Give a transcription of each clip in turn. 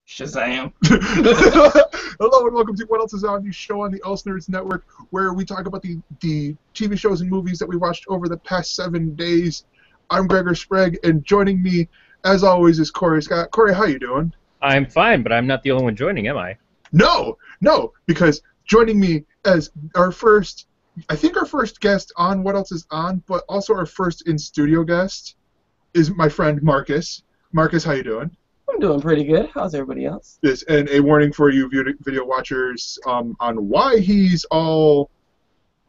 Shazam. Hello and welcome to What Else Is On, the show on the Else Nerds Network, where we talk about the TV shows and movies that we watched over the past 7 days. I'm Gregor Sprague, and joining me, as always, is Corey Scott. Corey, how you doing? I'm fine, but I'm not the only one joining, am I? No, because joining me as our first guest on What Else Is On, but also our first in-studio guest, is my friend Marcus. Marcus, how you doing? I'm doing pretty good. How's everybody else? This and a warning for you video watchers on why he's all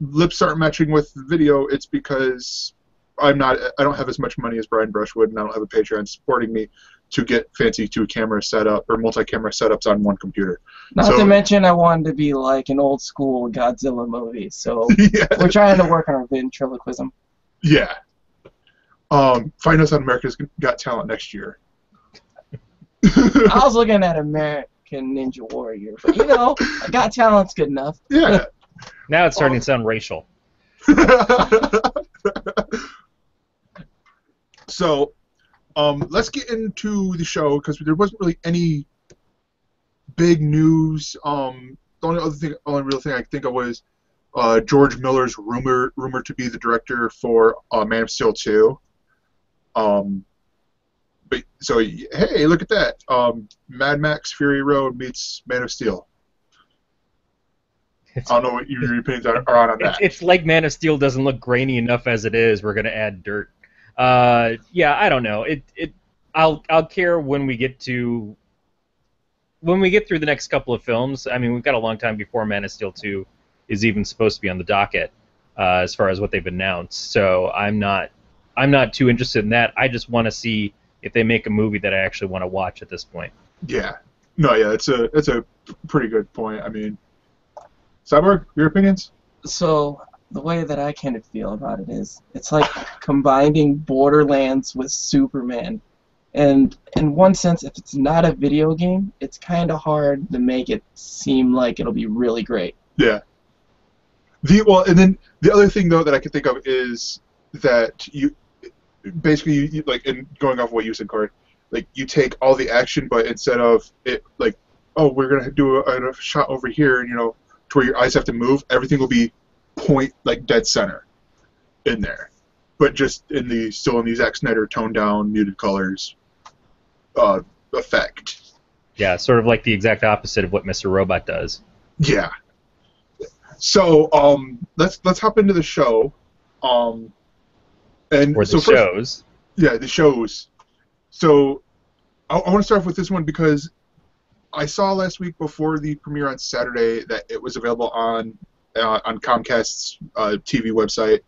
lips aren't matching with the video. It's because I don't have as much money as Brian Brushwood, and I don't have a Patreon supporting me to get fancy two-camera setup or multi-camera setups on one computer. Not to mention, I wanted to be like an old school Godzilla movie, so yeah. We're trying to work on our ventriloquism. Yeah. Find us on America's Got Talent next year. I was looking at American Ninja Warrior, but Got Talent's good enough. Yeah. Now it's starting to sound racial. So, let's get into the show because there wasn't really any big news. The only real thing I could think of was George Miller's rumored to be the director for Man of Steel 2. But so hey, look at that! Mad Max Fury Road meets Man of Steel. I don't know what your opinions are on that. It's like Man of Steel doesn't look grainy enough as it is. We're gonna add dirt. Yeah, I don't know. I'll care when we get through the next couple of films. I mean, we've got a long time before Man of Steel 2 is even supposed to be on the docket, as far as what they've announced. So I'm not too interested in that. I just want to see if they make a movie that I actually want to watch at this point. Yeah. No, yeah, it's a pretty good point. I mean, Cyborg, your opinions? So the way that I kind of feel about it is, it's like combining Borderlands with Superman. And in one sense, if it's not a video game, it's kind of hard to make it seem like it'll be really great. Yeah. And then the other thing though that I can think of is that you like, in going off what you said, Corey, like you take all the action, but instead of it like, oh, we're gonna do a shot over here, and to where your eyes have to move, everything will be point like dead center in there, but just still in the Zack Snyder toned down, muted colors effect. Yeah, sort of like the exact opposite of what Mr. Robot does. Yeah. So let's hop into the show. Shows. Yeah, the shows. So I want to start off with this one because I saw last week before the premiere on Saturday that it was available on Comcast's TV website.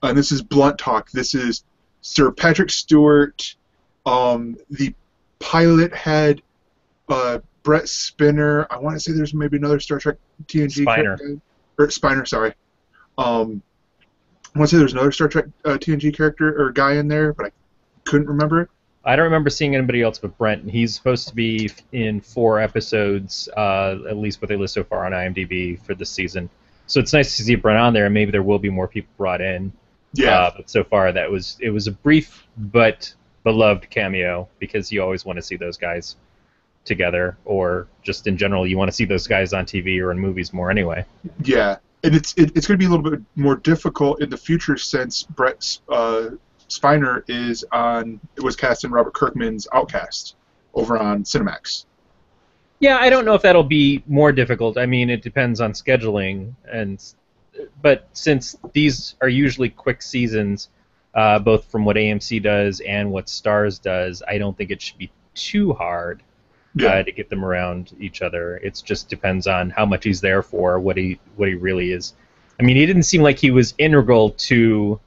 And this is Blunt Talk. This is Sir Patrick Stewart. The pilot had Brett Spinner. I want to say there's maybe another Star Trek TNG character. Or Spiner, sorry. I want to say there's another Star Trek TNG character or guy in there, but I couldn't remember. I don't remember seeing anybody else but Brent. And he's supposed to be in 4 episodes, at least what they list so far on IMDb for this season. So it's nice to see Brent on there, and maybe there will be more people brought in. Yeah. But so far, it was a brief but beloved cameo, because you always want to see those guys together, or just in general, you want to see those guys on TV or in movies more anyway. Yeah. And it's going to be a little bit more difficult in the future since Brett Spiner was cast in Robert Kirkman's Outcast over on Cinemax. Yeah, I don't know if that'll be more difficult. I mean, it depends on scheduling, but since these are usually quick seasons, both from what AMC does and what Starz does, I don't think it should be too hard. To get them around each other. It just depends on how much he's there for, what he really is. I mean, he didn't seem like he was integral to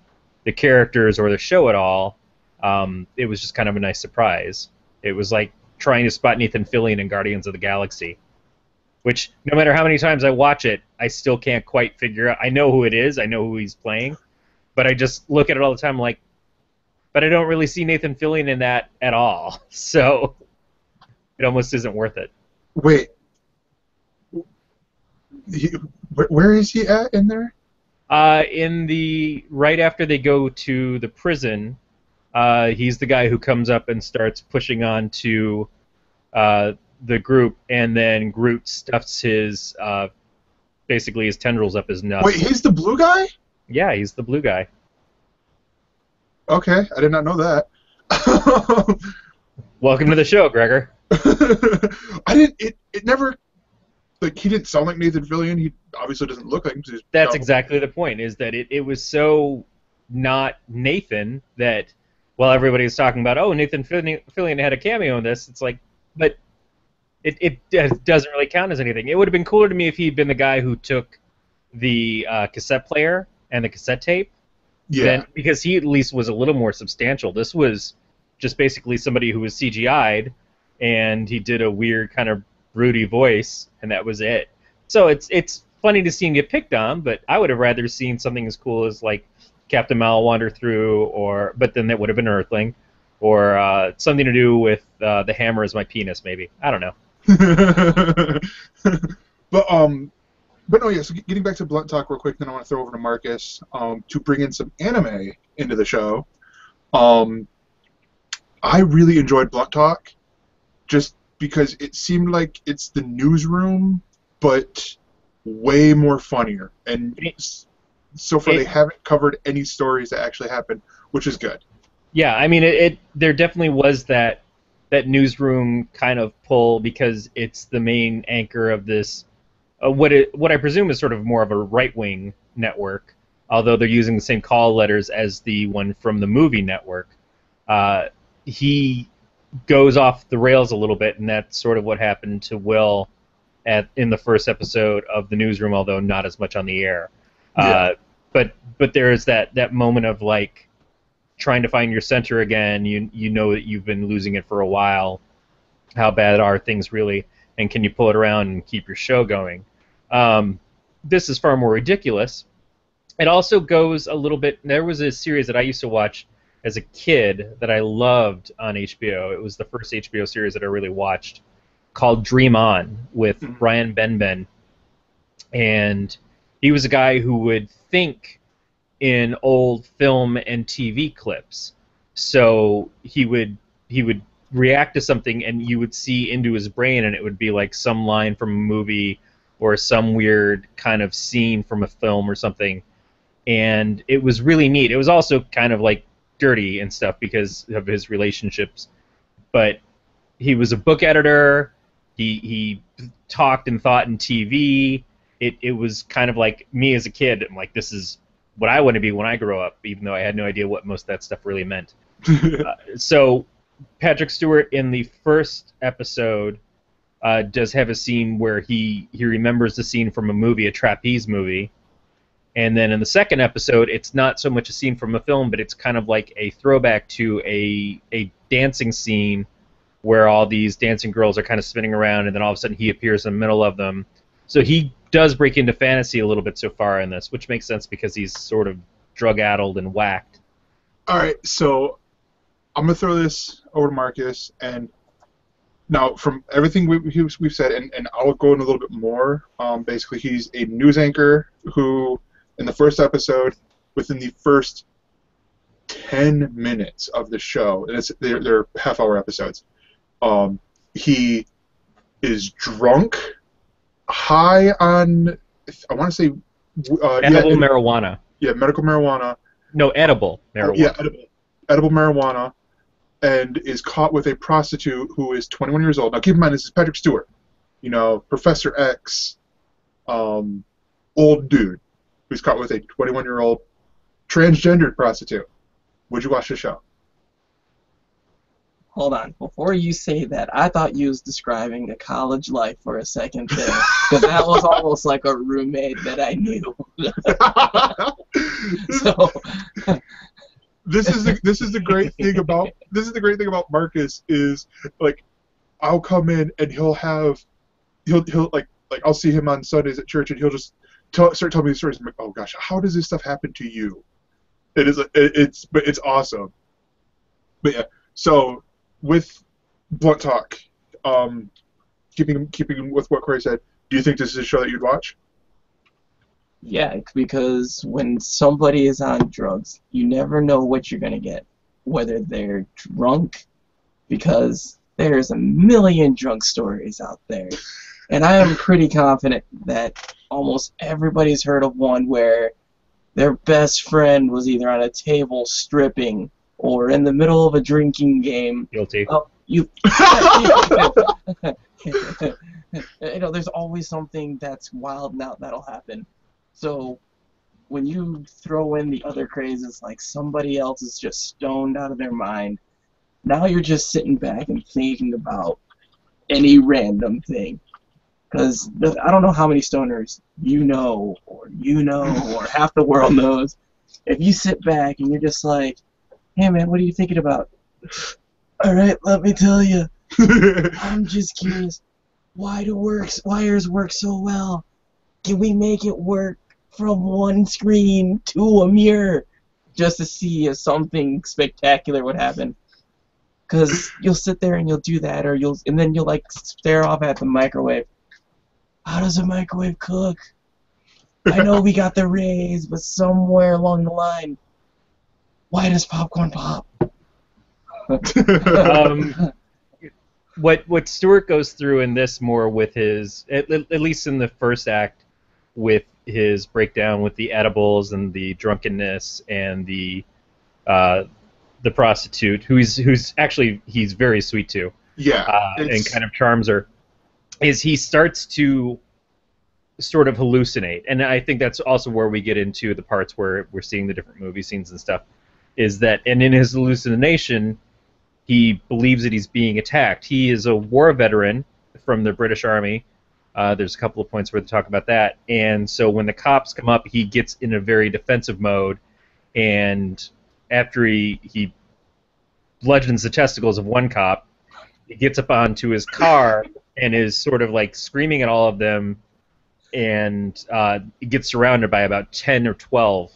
the characters or the show at all. It was just kind of a nice surprise. It was like trying to spot Nathan Fillion in Guardians of the Galaxy, which no matter how many times I watch it, I still can't quite figure out. I know who it is, I know who he's playing, but I just look at it all the time like, but I don't really see Nathan Fillion in that at all. So it almost isn't worth it. Wait. Where is he at in there? Right after they go to the prison, he's the guy who comes up and starts pushing on to the group, and then Groot stuffs his basically his tendrils up his nuts. Wait, he's the blue guy? Yeah, he's the blue guy. Okay, I did not know that. Welcome to the show, Gregor. I didn't. It never. Like, he didn't sound like Nathan Fillion. He obviously doesn't look like him. That's exactly the point. Is that it was so not Nathan that while everybody was talking about, oh, Nathan Fillion had a cameo in this, it's like, but it doesn't really count as anything. It would have been cooler to me if he'd been the guy who took the cassette player and the cassette tape. Yeah. Because he at least was a little more substantial. This was just basically somebody who was CGI'd, and he did a weird kind of broody voice, and that was it. So it's funny to see him get picked on, but I would have rather seen something as cool as like Captain Mal wander through, but then that would have been Earthling, or something to do with the hammer is my penis, maybe. I don't know. But no, yeah. So getting back to Blunt Talk real quick, then I want to throw over to Marcus to bring in some anime into the show. I really enjoyed Blunt Talk, just because it seemed like it's the newsroom, but way more funnier. And so far, they haven't covered any stories that actually happened, which is good. Yeah, I mean, there definitely was that newsroom kind of pull, because it's the main anchor of this, what I presume is sort of more of a right-wing network, although they're using the same call letters as the one from the movie network. He goes off the rails a little bit, and that's sort of what happened to Will in the first episode of the newsroom, although not as much on the air. Yeah. But there is that moment of like trying to find your center again. You know that you've been losing it for a while. How bad are things really, and can you pull it around and keep your show going? This is far more ridiculous. It also goes a little bit. There was a series that I used to watch as a kid that I loved on HBO. It was the first HBO series that I really watched, called Dream On, with Brian Benben. And he was a guy who would think in old film and TV clips. So he would react to something, and you would see into his brain, and it would be like some line from a movie or some weird kind of scene from a film or something. And it was really neat. It was also kind of like dirty and stuff because of his relationships. But he was a book editor. He talked and thought in TV. It was kind of like me as a kid. I'm like, this is what I want to be when I grow up, even though I had no idea what most of that stuff really meant. So Patrick Stewart in the first episode does have a scene where he remembers the scene from a movie, a trapeze movie. And then in the second episode, it's not so much a scene from a film, but it's kind of like a throwback to a dancing scene where all these dancing girls are kind of spinning around, and then all of a sudden he appears in the middle of them. So he does break into fantasy a little bit so far in this, which makes sense because he's sort of drug-addled and whacked. All right, so I'm going to throw this over to Marcus, and now from everything we've said, and I'll go in a little bit more, basically he's a news anchor who, in the first episode, within the first 10 minutes of the show, and they're half-hour episodes, he is drunk, high on, I want to say... edible marijuana. Yeah, medical marijuana. No, edible marijuana. Yeah, edible marijuana, and is caught with a prostitute who is 21 years old. Now, keep in mind, this is Patrick Stewart. You know, Professor X, old dude, who's caught with a 21-year-old transgendered prostitute. Would you watch the show? Hold on. Before you say that, I thought you was describing a college life for a second there. Because that was almost like a roommate that I knew. So... This is the great thing about Marcus is, like, I'll come in and he'll like I'll see him on Sundays at church, and he'll just start telling me stories. I'm like, oh gosh, how does this stuff happen to you? It's awesome. But yeah, so with Blunt Talk, keeping with what Corey said, do you think this is a show that you'd watch? Yeah, because when somebody is on drugs, you never know what you're going to get. Whether they're drunk because there's a million drunk stories out there. And I am pretty confident that almost everybody's heard of one where their best friend was either on a table stripping or in the middle of a drinking game. Guilty. Oh, you know, there's always something that's wild now that'll happen. So when you throw in the other crazes, like somebody else is just stoned out of their mind, now you're just sitting back and thinking about any random thing. Because I don't know how many stoners or half the world knows. If you sit back and you're just like, hey man, what are you thinking about? All right, let me tell you. I'm just curious. Why do wires work so well? Can we make it work from one screen to a mirror just to see if something spectacular would happen? Because you'll sit there and you'll do that, and then you'll like stare off at the microwave. How does a microwave cook? I know we got the rays, but somewhere along the line, why does popcorn pop? What Stewart goes through in this more with his, at least in the first act, with his breakdown with the edibles and the drunkenness and the prostitute, who's actually he's very sweet to, and kind of charms her, is he starts to sort of hallucinate, and I think that's also where we get into the parts where we're seeing the different movie scenes and stuff. Is that, and in his hallucination, he believes that he's being attacked. He is a war veteran from the British Army. There's a couple of points where they talk about that. And so when the cops come up, he gets in a very defensive mode. And after he bludgeons the testicles of one cop, he gets up onto his car and is sort of like screaming at all of them. And he gets surrounded by about 10 or 12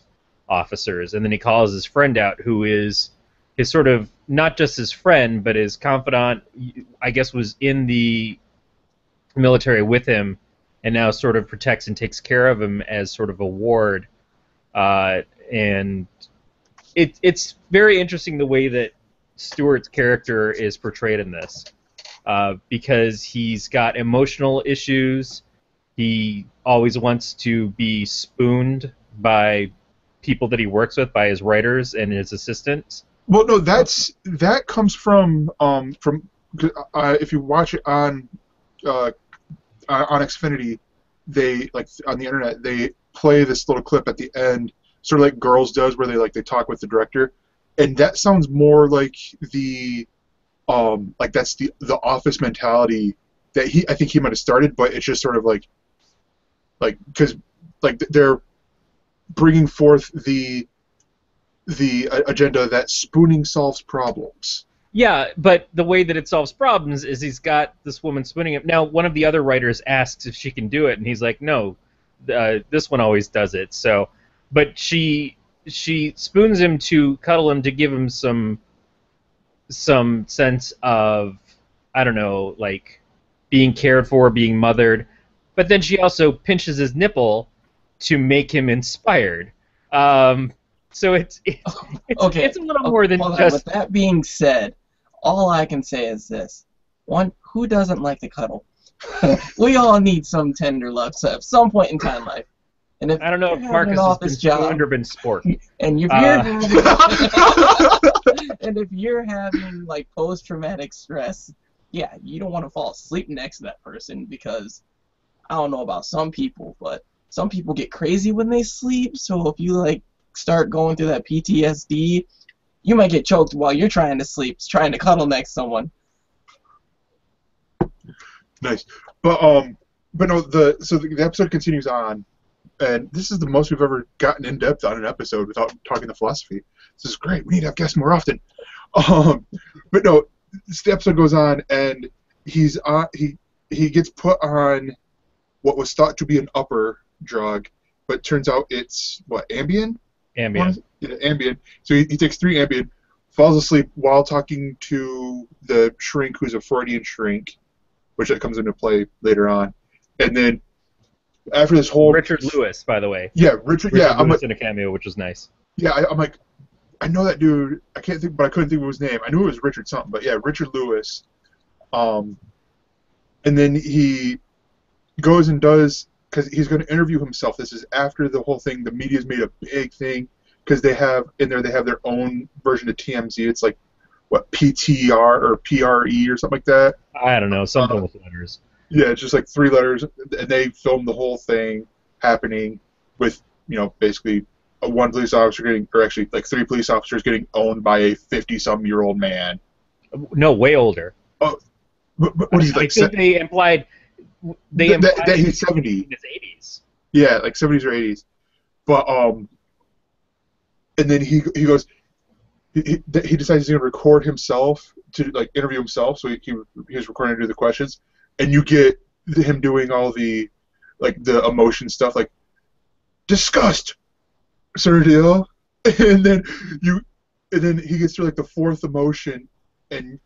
officers. And then he calls his friend out, who is his sort of, not just his friend, but his confidant, I guess was in the military with him, and now sort of protects and takes care of him as sort of a ward. And it's very interesting the way that Stewart's character is portrayed in this, because he's got emotional issues. He always wants to be spooned by people that he works with, by his writers and his assistants. Well, no, that comes from if you watch it on Xfinity, they, like, on the internet, they play this little clip at the end, sort of like Girls does, where they talk with the director, and that sounds more like the that's the Office mentality that I think he might have started, but it's just sort of like because they're bringing forth the agenda that spooning solves problems. Yeah, but the way that it solves problems is he's got this woman spooning him. Now, one of the other writers asks if she can do it, and he's like, no, this one always does it. So, but she spoons him to cuddle him, to give him some sense of, I don't know, like being cared for, being mothered. But then she also pinches his nipple to make him inspired. So it's okay. It's a little more than Well, just. with that being said, all I can say is this: one, who doesn't like to cuddle? We all need some tender love at some point in time in life. And if I don't know if you're Marcus having an has been office job, under been sport. and if you're having like post-traumatic stress, yeah, you don't want to fall asleep next to that person, because I don't know about some people, but some people get crazy when they sleep. So if you start going through that PTSD, you might get choked while you're trying to sleep, trying to cuddle next to someone. Nice, but no, the episode continues on, and this is the most we've ever gotten in depth on an episode without talking the philosophy. This is great. We need to have guests more often. But no, the episode goes on, and he gets put on what was thought to be an upper drug, but turns out it's what, Ambien? Ambien. Yeah, Ambien. So he takes 3 Ambien, falls asleep while talking to the shrink, who's a Freudian shrink, which that comes into play later on. And then after this whole Richard Lewis, by the way. Yeah, Richard Lewis I'm like, in a cameo, which was nice. Yeah, I'm like, I know that dude. I can't think, but I couldn't think of his name. I knew it was Richard something, but yeah, Richard Lewis Um, and then he goes and does, because he's going to interview himself. This is after the whole thing. The media's made a big thing because they have their own version of TMZ. It's like what, PTR or PRE or something like that. I don't know, something with letters. Yeah, it's just like 3 letters, and they filmed the whole thing happening with, basically one police officer getting, or actually like 3 police officers getting owned by a 50-some-year-old man. No, way older. Oh, what is he, like? I think they implied that he's 70. In his 80s. Yeah, like 70s or 80s. But and then he goes. He decides he's going to record himself to like interview himself. So he was recording to do the questions, and you get him doing all the emotion stuff, like disgust, sort of deal. And then he gets to like the 4th emotion and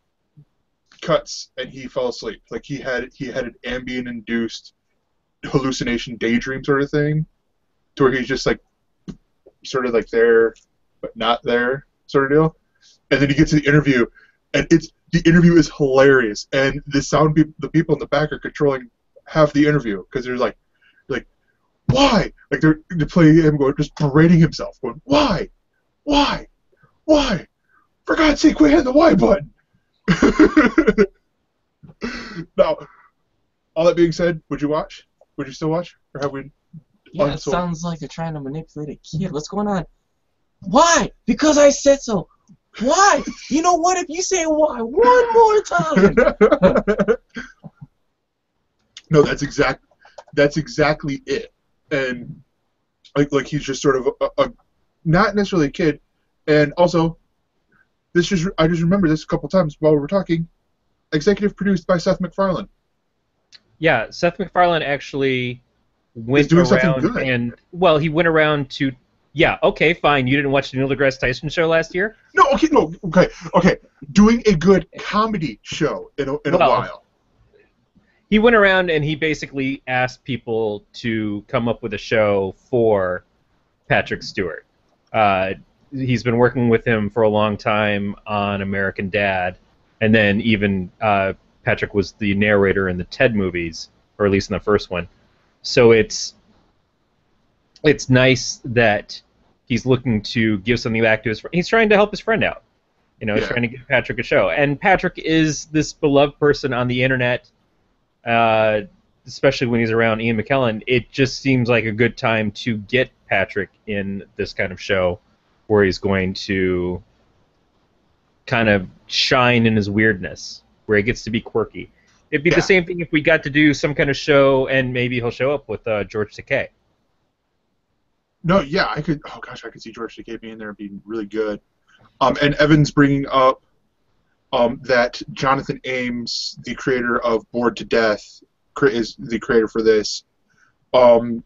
cuts, and he fell asleep. Like he had an ambient induced hallucination daydream sort of thing, to where he's just like sort of like there but not there sort of deal. And then he gets to the interview, and the interview is hilarious, and the people in the back are controlling half the interview because they're like why, like they're playing him going, just berating himself, going why for God's sake, quit hitting the Y button. Now, all that being said, would you still watch, or have we? Yeah, it sounds like you're trying to manipulate a kid. What's going on? Why? Because I said so. Why? You know what? If you say why one more time. No, that's exactly it. And like he's just sort of a not necessarily a kid. And also, I just remember this a couple times while we were talking. Executive produced by Seth MacFarlane. Yeah, Seth MacFarlane actually went doing around something good. and he went around to. Yeah, okay, fine. You didn't watch the Neil deGrasse Tyson show last year? Okay. Doing a good comedy show in a while. He went around and he basically asked people to come up with a show for Patrick Stewart. He's been working with him for a long time on American Dad, and then even Patrick was the narrator in the Ted movies, or at least in the first one. So it's nice that he's looking to give something back to his friend. He's trying to help his friend out. He's trying to give Patrick a show. And Patrick is this beloved person on the internet, especially when he's around Ian McKellen. It just seems like a good time to get Patrick in this kind of show where he's going to kind of shine in his weirdness, where he gets to be quirky. It'd be the same thing if we got to do some kind of show and maybe he'll show up with George Takei. No, yeah, I could see George Takei being there and being really good. And Evan's bringing up that Jonathan Ames, the creator of Bored to Death, is the creator for this. And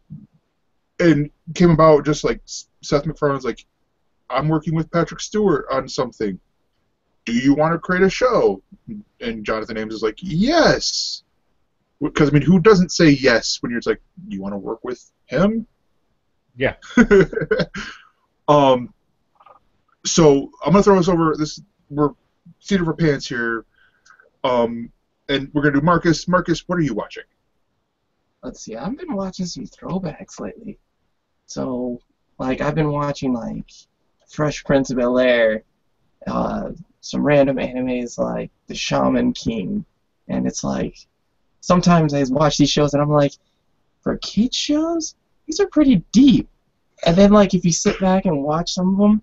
came about just like Seth MacFarlane's like, I'm working with Patrick Stewart on something. Do you want to create a show? And Jonathan Ames is like, yes. Because, I mean, who doesn't say yes when you're just like, you want to work with him? Yeah. So I'm gonna throw us over this. We're seat of our pants here, and we're gonna do Marcus. Marcus, what are you watching? Let's see. I've been watching some throwbacks lately. So, like, I've been watching like Fresh Prince of Bel-Air, some random animes like The Shaman King, and it's like sometimes I watch these shows and I'm like, for kids shows, these are pretty deep. And then, like, if you sit back and watch some of them,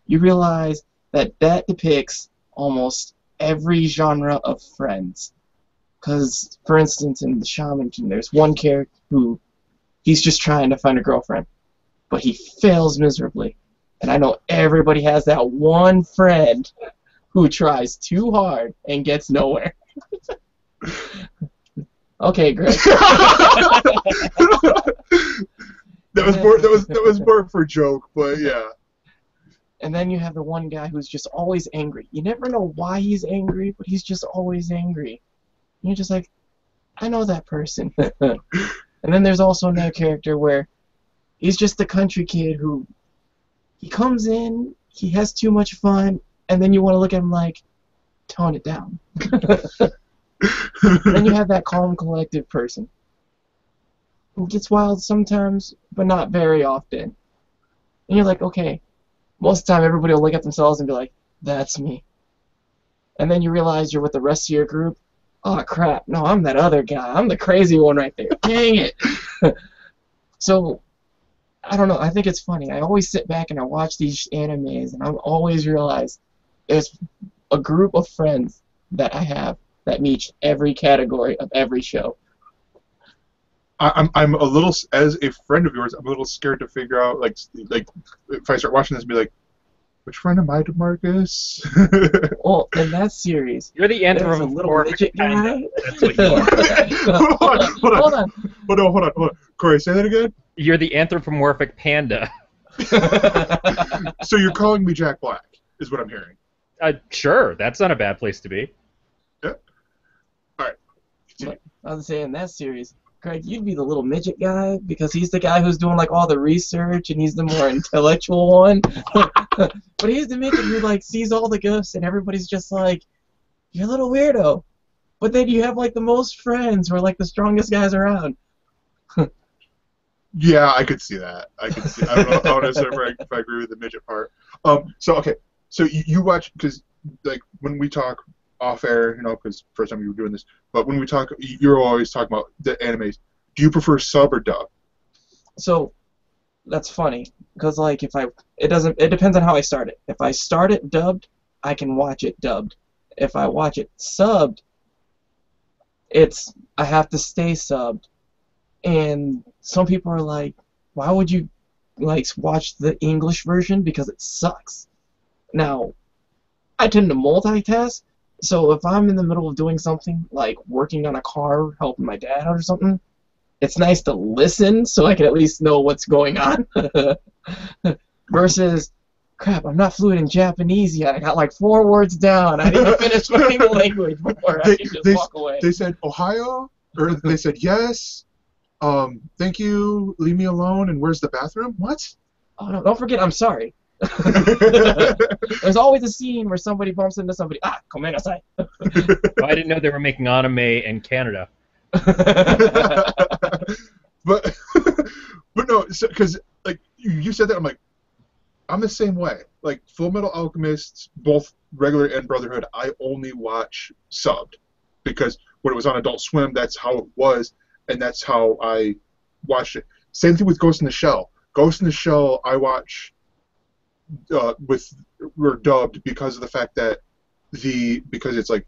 you realize that depicts almost every genre of Friends. Because, for instance, in The Shaman King, there's one character who he's just trying to find a girlfriend, but he fails miserably. And I know everybody has that one friend who tries too hard and gets nowhere. Okay, Greg. That was more for a joke, but yeah. And then you have the one guy who's just always angry. You never know why he's angry, but he's just always angry. And you're just like, I know that person. And then there's also another character where he's just the country kid who he comes in, he has too much fun, and then you want to look at him like, tone it down. And then you have that calm, collective person who gets wild sometimes, but not very often. And you're like, okay, most of the time everybody will look at themselves and be like, that's me. And then you realize you're with the rest of your group. Oh, crap. No, I'm that other guy. I'm the crazy one right there. Dang it. So, I don't know. I think it's funny. I always sit back and I watch these animes, and I always realize there's a group of friends that I have that meets every category of every show. I'm a little, as a friend of yours, I'm a little scared to figure out, like if I start watching this and be like, which friend am I to Marcus? Well, in that series, You're the there's a little midget guy. That's what you are. Hold on. Corey, say that again? You're the anthropomorphic panda. So you're calling me Jack Black, is what I'm hearing. Sure, that's not a bad place to be. Yeah. All right. Continue. I was saying in that series, Greg, you'd be the little midget guy because he's the guy who's doing like all the research and he's the more intellectual one. But he's the midget who like sees all the gifts and everybody's just like, you're a little weirdo. But then you have like the most friends who are like the strongest guys around. Yeah, I could see that. I don't know. I don't know if I agree with the midget part. Okay. So you watch, because like when we talk off air, because first time you were doing this, but when we talk, you're always talking about the animes. Do you prefer sub or dub? So that's funny because like it depends on how I start it. If I start it dubbed, I can watch it dubbed. If I watch it subbed, I have to stay subbed. And some people are like, why would you like watch the English version because it sucks? Now, I tend to multitask, so if I'm in the middle of doing something like working on a car, helping my dad out or something, it's nice to listen so I can at least know what's going on. Versus, crap, I'm not fluent in Japanese yet. I got like 4 words down. I need to finish learning the language before I can just walk away. They said Ohio, or they said yes. Thank you, leave me alone, and where's the bathroom? What? Oh, no, don't forget, I'm sorry. There's always a scene where somebody bumps into somebody. Come aside. Oh, I didn't know they were making anime in Canada. but no, because like you said that, I'm like, I'm the same way. Like Full Metal Alchemist, both regular and Brotherhood, I only watch subbed because when it was on Adult Swim, that's how it was. And that's how I watched it. Same thing with Ghost in the Shell. Ghost in the Shell, I watch we're dubbed because of the fact that because it's like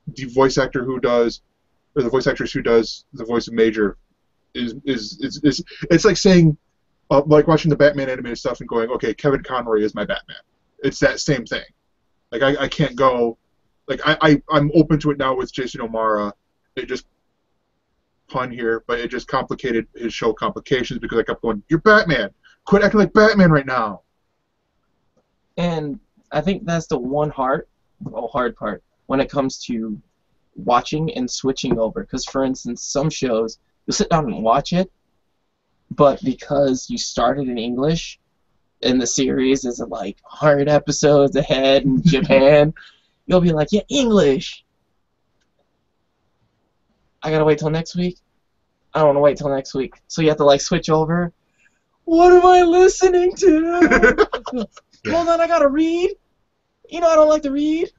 the voice actor who does, or the voice actress who does the voice of Major is it's like saying like watching the Batman animated stuff and going, okay, Kevin Conroy is my Batman. It's that same thing. Like I can't go, like I'm open to it now with Jason O'Mara. It just pun here, but it just complicated his show complications because I kept going, you're Batman. Quit acting like Batman right now. And I think that's the one hard part when it comes to watching and switching over. Because, for instance, some shows, you'll sit down and watch it, but because you started in English and the series is like 100 episodes ahead in Japan, you'll be like, yeah, English. I gotta wait till next week. I don't want to wait till next week. So you have to like switch over. What am I listening to? Hold on, I gotta read. I don't like to read.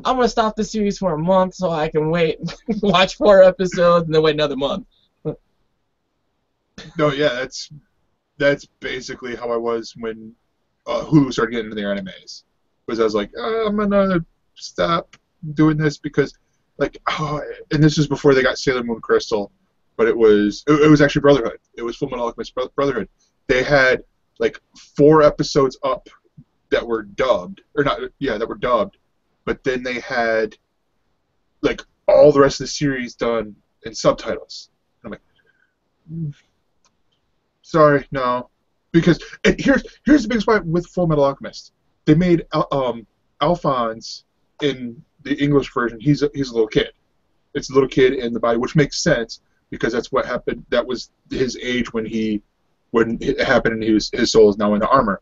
I'm gonna stop the series for a month so I can wait, watch 4 episodes, and then wait another month. No, yeah, that's basically how I was when Hulu started getting into their animes. Was I was like, I'm gonna stop doing this because. And this was before they got Sailor Moon Crystal, but it was actually Brotherhood. It was Full Metal Alchemist Brotherhood. They had like 4 episodes up that were dubbed, that were dubbed, but then they had like all the rest of the series done in subtitles. And I'm like, sorry, no, because here's the biggest problem with Full Metal Alchemist. They made Alphonse in the English version, he's a little kid. It's a little kid in the body, which makes sense because that's what happened. That was his age when it happened, and his soul is now in the armor.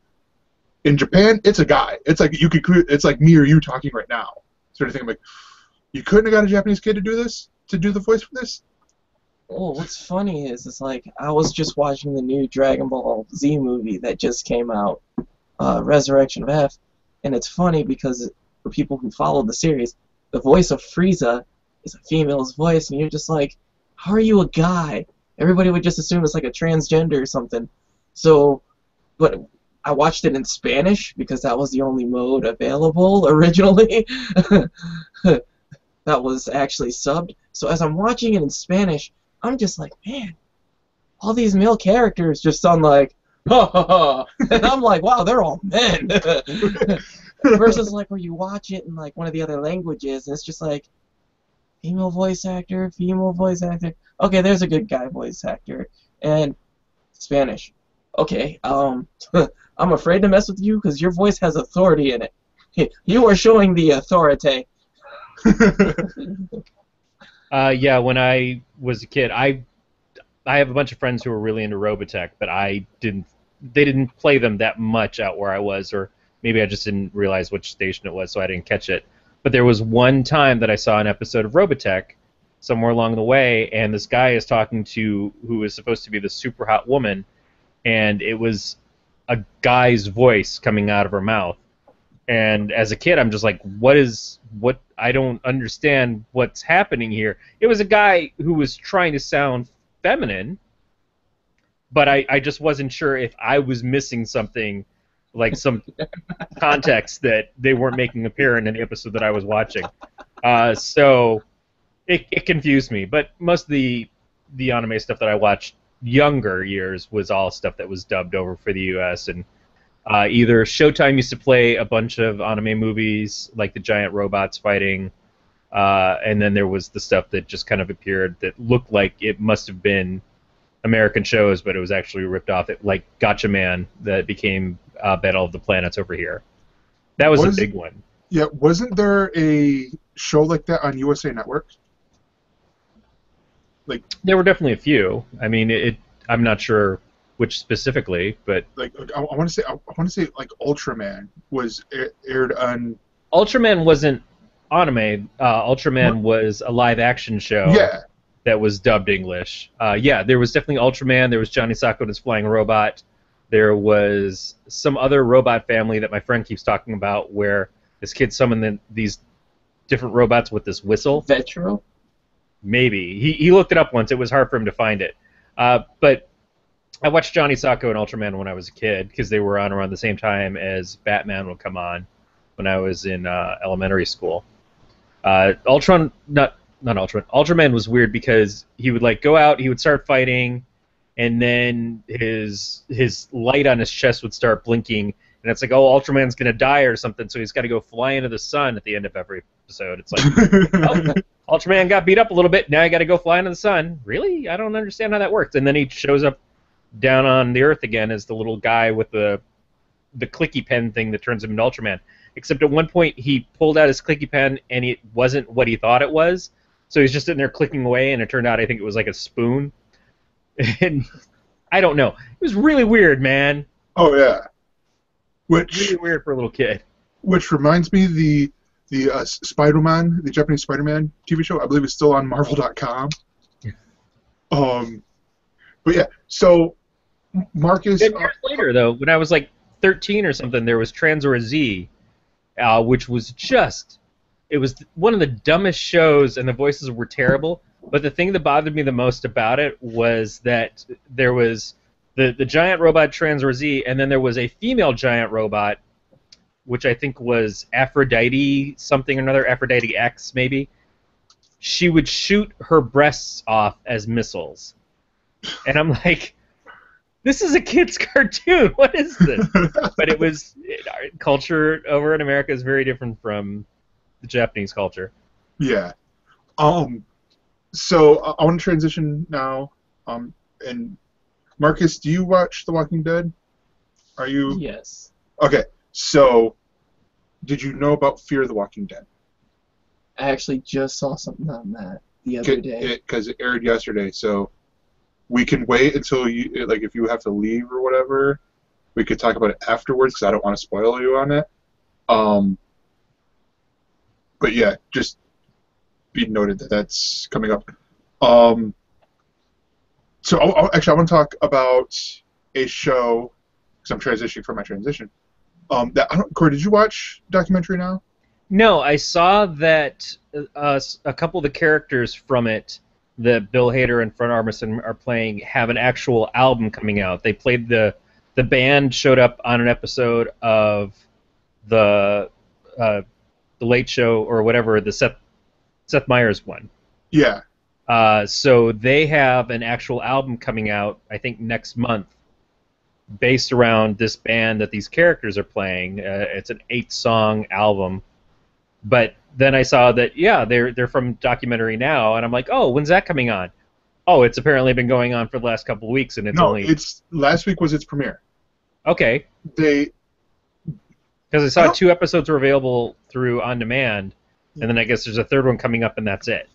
In Japan, it's a guy. It's like it's like me or you talking right now, sort of thing. I'm like, You couldn't have got a Japanese kid to do this, to do the voice for this. Oh, what's funny is it's like I was just watching the new Dragon Ball Z movie that just came out, Resurrection of F, and it's funny because for people who follow the series, the voice of Frieza is a female's voice, and you're just like, how are you a guy? Everybody would just assume it's like a transgender or something. So, but I watched it in Spanish because that was the only mode available originally. That was actually subbed. So as I'm watching it in Spanish, I'm just like, man, all these male characters just sound like, ha ha ha. And I'm like, wow, they're all men. Versus like where you watch it in like one of the other languages, and it's just like, female voice actor, female voice actor. Okay, there's a good guy voice actor. And Spanish. Okay, I'm afraid to mess with you because your voice has authority in it. You are showing the authority. Yeah, when I was a kid, I have a bunch of friends who were really into Robotech, but they didn't play them that much out where I was, or maybe I just didn't realize which station it was, so I didn't catch it. But there was one time that I saw an episode of Robotech somewhere along the way, and this guy is talking to who is supposed to be the super hot woman, and it was a guy's voice coming out of her mouth. And as a kid, I'm just like, what? I don't understand what's happening here. It was a guy who was trying to sound feminine, but I just wasn't sure if I was missing something, like some context that they weren't making apparent in the episode that I was watching. So it confused me. But most of the anime stuff that I watched younger years was all stuff that was dubbed over for the U.S. and either Showtime used to play a bunch of anime movies, like the giant robots fighting, and then there was the stuff that just kind of appeared that looked like it must have been American shows, but it was actually ripped off. Like Gotcha Man that became Battle of the Planets over here. That was a big one. Yeah, wasn't there a show like that on USA Network? Like there were definitely a few. I mean, I'm not sure which specifically, but like I want to say like Ultraman was aired on. Ultraman wasn't anime. Ultraman was a live action show. Yeah. That was dubbed English. Yeah, there was definitely Ultraman. There was Johnny Sokko and his flying robot. There was some other robot family that my friend keeps talking about, where this kid summoned these different robots with this whistle. Vetro? Maybe he looked it up once. It was hard for him to find it, but I watched Johnny Sokko and Ultraman when I was a kid because they were on around the same time as Batman would come on when I was in elementary school. Ultraman was weird because he would like go out, he would start fighting, and then his light on his chest would start blinking, and it's like, oh, Ultraman's gonna die or something, so he's got to go fly into the sun at the end of every episode. It's like, oh, Ultraman got beat up a little bit, now I got to go fly into the sun. Really? I don't understand how that works. And then he shows up down on the Earth again as the little guy with the clicky pen thing that turns him into Ultraman. Except at one point he pulled out his clicky pen and it wasn't what he thought it was. So he's just sitting there clicking away, and it turned out I think it was like a spoon. And I don't know. It was really weird, man. Oh yeah. Really weird for a little kid. Which reminds me, the Spider-Man, the Japanese Spider-Man TV show, I believe is still on Marvel.com. But yeah, so Marcus. 10 years later, though, when I was like 13 or something, there was Transor Z, which was it was one of the dumbest shows, and the voices were terrible. But the thing that bothered me the most about it was that there was the giant robot Transor Z, and then there was a female giant robot, which I think was Aphrodite something or another, Aphrodite X maybe. She would shoot her breasts off as missiles. And I'm like, this is a kid's cartoon. What is this? But culture over in America is very different from the Japanese culture. Yeah. So I want to transition now. And Marcus, do you watch The Walking Dead? Are you? Yes. Okay. So, did you know about Fear the Walking Dead? I actually just saw something on that the other day. Because it aired yesterday, so we can wait until you, like, if you have to leave or whatever, we could talk about it afterwards, because I don't want to spoil you on it. But yeah, just be noted that that's coming up. So actually, I want to talk about a show because I'm transitioning from my transition. Corey, did you watch documentary now? No, I saw that a couple of the characters from it that Bill Hader and Fred Armisen are playing have an actual album coming out. They played the band showed up on an episode of the the Late Show or whatever, the Seth Meyers one. Yeah. So they have an actual album coming out, I think, next month, based around this band that these characters are playing. It's an 8-song album. But then I saw that, yeah, they're from Documentary Now, and I'm like, oh, when's that coming on? Oh, it's apparently been going on for the last couple of weeks, and it's No, only... it's last week was its premiere. Okay. They... Because I saw 2 episodes were available through On Demand, and then I guess there's a 3rd one coming up, and that's it.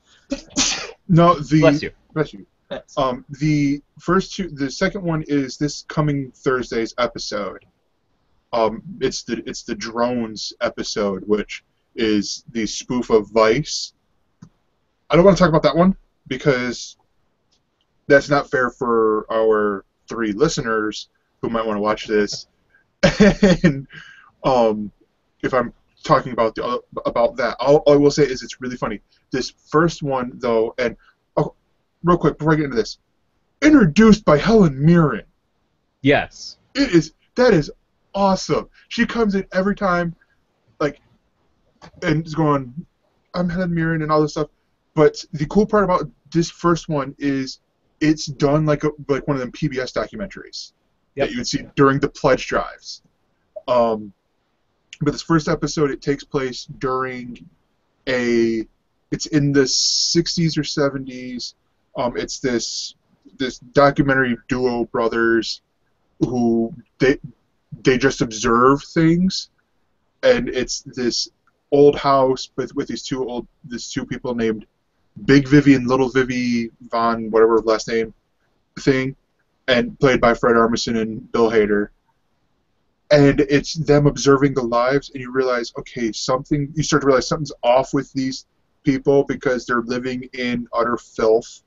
No, Bless you. Bless you. Thanks. The first 2, the second one is this coming Thursday's episode. It's the drones episode, which is the spoof of Vice. I don't want to talk about that one because that's not fair for our 3 listeners who might want to watch this. And if I'm talking about that, all I will say is it's really funny. This first one, though, and real quick before I get into this, introduced by Helen Mirren. Yes. That is awesome. She comes in every time, like, and is going, I'm Helen Mirren and all this stuff. But the cool part about this first one is it's done like one of them PBS documentaries that you would see during the pledge drives. But this first episode, it takes place during it's in the 60s or 70s. It's this documentary duo brothers who they just observe things, and it's this old house with these two people named Big Vivi and Little Vivi Von whatever last name thing, and played by Fred Armisen and Bill Hader. And it's them observing the lives, and you start to realize something's off with these people because they're living in utter filth.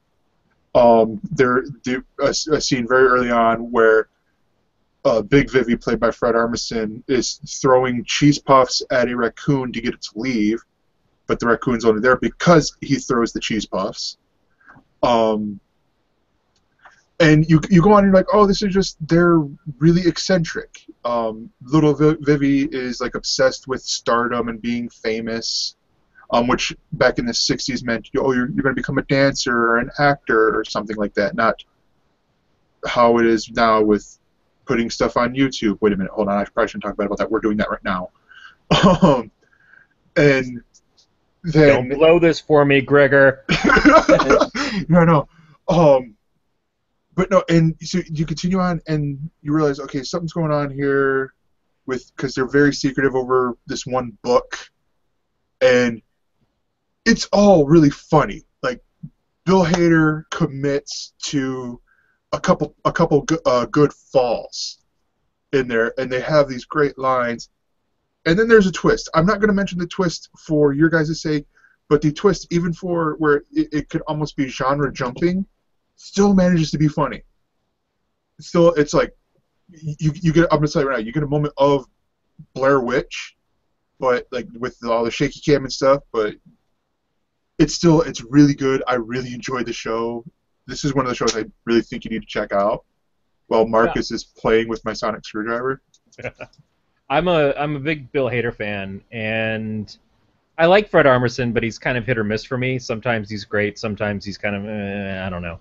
There's a scene very early on where Big Vivi, played by Fred Armisen, is throwing cheese puffs at a raccoon to get it to leave, but the raccoon's only there because he throws the cheese puffs. And you go on and you're like, oh, they're really eccentric. Little Vivi is like obsessed with stardom and being famous, which back in the 60s meant, you're going to become a dancer or an actor or something like that, not how it is now with putting stuff on YouTube. Wait a minute, hold on, I probably shouldn't talk about that. We're doing that right now. And then... Don't blow this for me, Gregor. No. But no, and so you continue on, and you realize, okay, something's going on here, because they're very secretive over this one book, and it's all really funny. Like, Bill Hader commits to a couple good falls in there, and they have these great lines, and then there's a twist. I'm not going to mention the twist for your guys' sake, but the twist, even for where it could almost be genre jumping, still manages to be funny. Still, it's like you get. I'm gonna tell you right now, you get a moment of Blair Witch, but like with all the shaky cam and stuff. But it's really good. I really enjoyed the show. This is one of the shows I really think you need to check out. While Marcus is playing with my sonic screwdriver. I'm a big Bill Hader fan, and I like Fred Armisen, but he's kind of hit or miss for me. Sometimes he's great, sometimes he's kind of I don't know.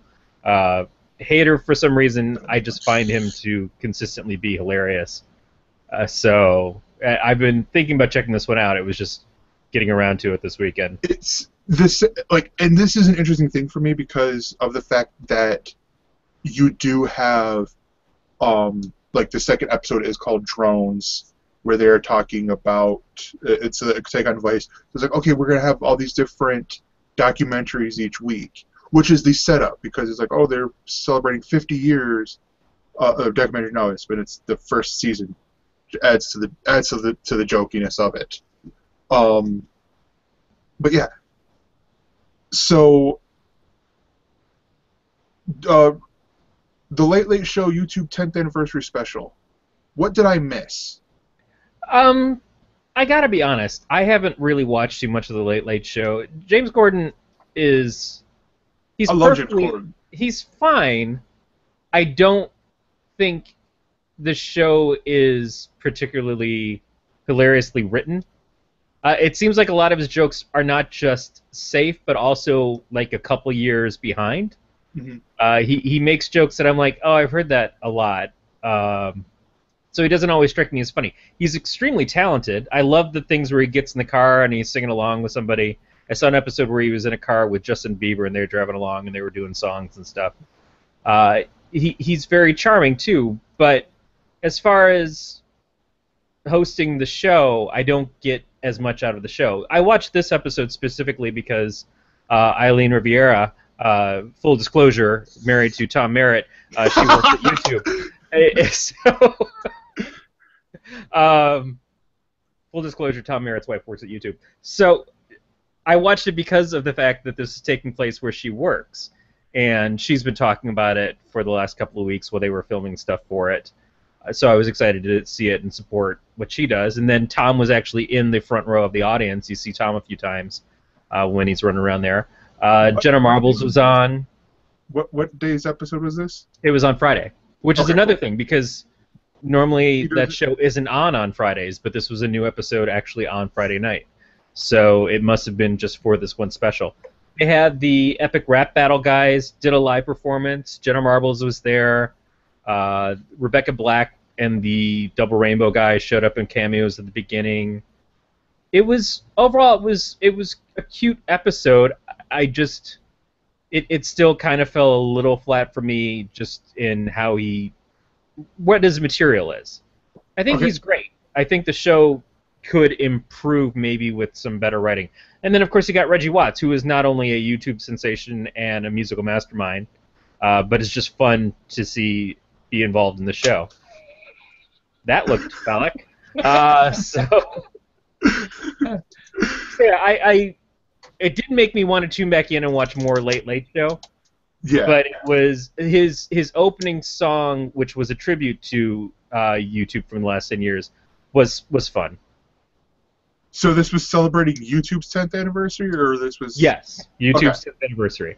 Hader, for some reason, I just find him to consistently be hilarious. So I've been thinking about checking this one out. It was just getting around to it this weekend. It's this and this is an interesting thing for me because of the fact that you do have like the second episode is called Drones, where they're talking about it's a take on Vice. It's like, okay, we're gonna have all these different documentaries each week, which is the setup because it's like, oh, they're celebrating 50 years of documentary. No, it's the first season. It adds to the jokiness of it. But yeah, So, the Late Late Show YouTube 10th anniversary special. What did I miss? I gotta be honest. I haven't really watched too much of the Late Late Show. James Corden is he's I love James perfectly Corden. he's fine. I don't think the show is particularly hilariously written. It seems like a lot of his jokes are not just safe, but also like a couple years behind. Mhm. He makes jokes that I'm like, oh, I've heard that a lot. So he doesn't always strike me as funny. He's extremely talented. I love the things where he gets in the car and he's singing along with somebody. I saw an episode where he was in a car with Justin Bieber and they were driving along and they were doing songs and stuff. He's very charming too, but as far as hosting the show, I don't get as much out of the show. I watched this episode specifically because Eileen Riviera, full disclosure, married to Tom Merritt, she works at YouTube. Full disclosure, Tom Merritt's wife works at YouTube. So I watched it because of the fact that this is taking place where she works. And she's been talking about it for the last couple of weeks while they were filming stuff for it. So I was excited to see it and support what she does. And then Tom was actually in the front row of the audience. You see Tom a few times when he's running around there. Jenna Marbles was on. What day's episode was this? It was on Friday, which is another thing because normally Peter- that show isn't on Fridays, but this was a new episode actually on Friday night. So it must have been just for this one special. They had the Epic Rap Battle guys did a live performance. Jenna Marbles was there. Rebecca Black and the Double Rainbow guys showed up in cameos at the beginning. It was a cute episode. It still kind of fell a little flat for me just in what his material is. I think he's great. I think the show could improve maybe with some better writing. And then, of course, you got Reggie Watts, who is not only a YouTube sensation and a musical mastermind, but it's just fun to see be involved in the show. That looked phallic. It did make me want to tune back in and watch more Late Late Show. Yeah. But it was his opening song, which was a tribute to YouTube from the last 10 years, was fun. So this was celebrating YouTube's 10th anniversary, or this was? Yes, YouTube's 10th anniversary.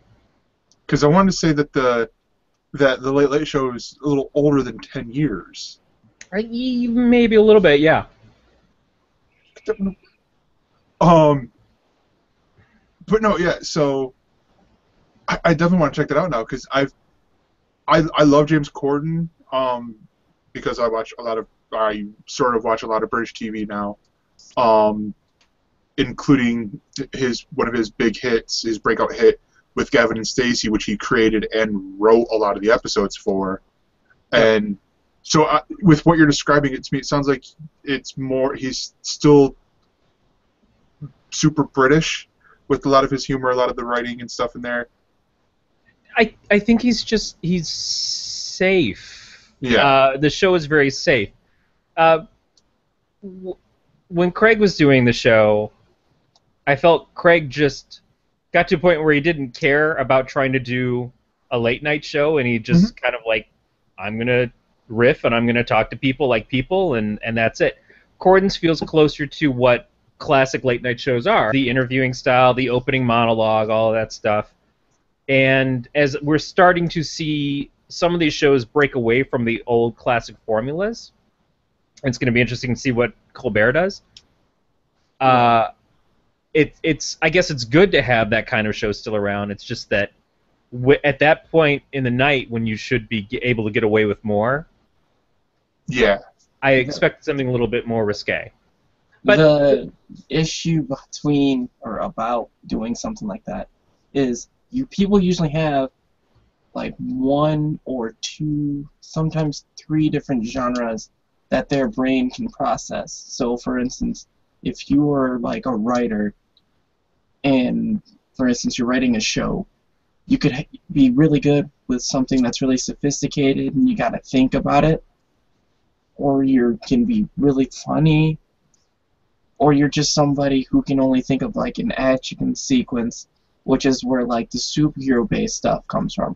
Because I wanted to say that the Late Late Show is a little older than 10 years. Maybe a little bit, yeah. But no, yeah. So I definitely want to check that out now because I love James Corden because I sort of watch a lot of British TV now, including one of his big hits, his breakout hit with Gavin and Stacey, which he created and wrote a lot of the episodes for. And so with what you're describing it to me, it sounds like he's still super British with a lot of his humor, a lot of the writing and stuff in there. I think he's safe. Yeah. The show is very safe. When Craig was doing the show, I felt Craig just got to a point where he didn't care about trying to do a late night show, and he just kind of like, I'm going to riff and I'm going to talk to people like people, and that's it. Corden's feels closer to what classic late night shows are. The interviewing style, the opening monologue, all of that stuff. And as we're starting to see some of these shows break away from the old classic formulas, it's going to be interesting to see what Colbert does. I guess it's good to have that kind of show still around. It's just that at that point in the night when you should be able to get away with more, yeah, I expect something a little bit more risque. But the issue between or about doing something like that is people usually have like one or two, sometimes three different genres that their brain can process. So, for instance, if you were like a writer, and for instance you're writing a show, you could be really good with something that's really sophisticated and you got to think about it, or you can be really funny, or you're just somebody who can only think of like an action sequence which is where like the superhero-based stuff comes from.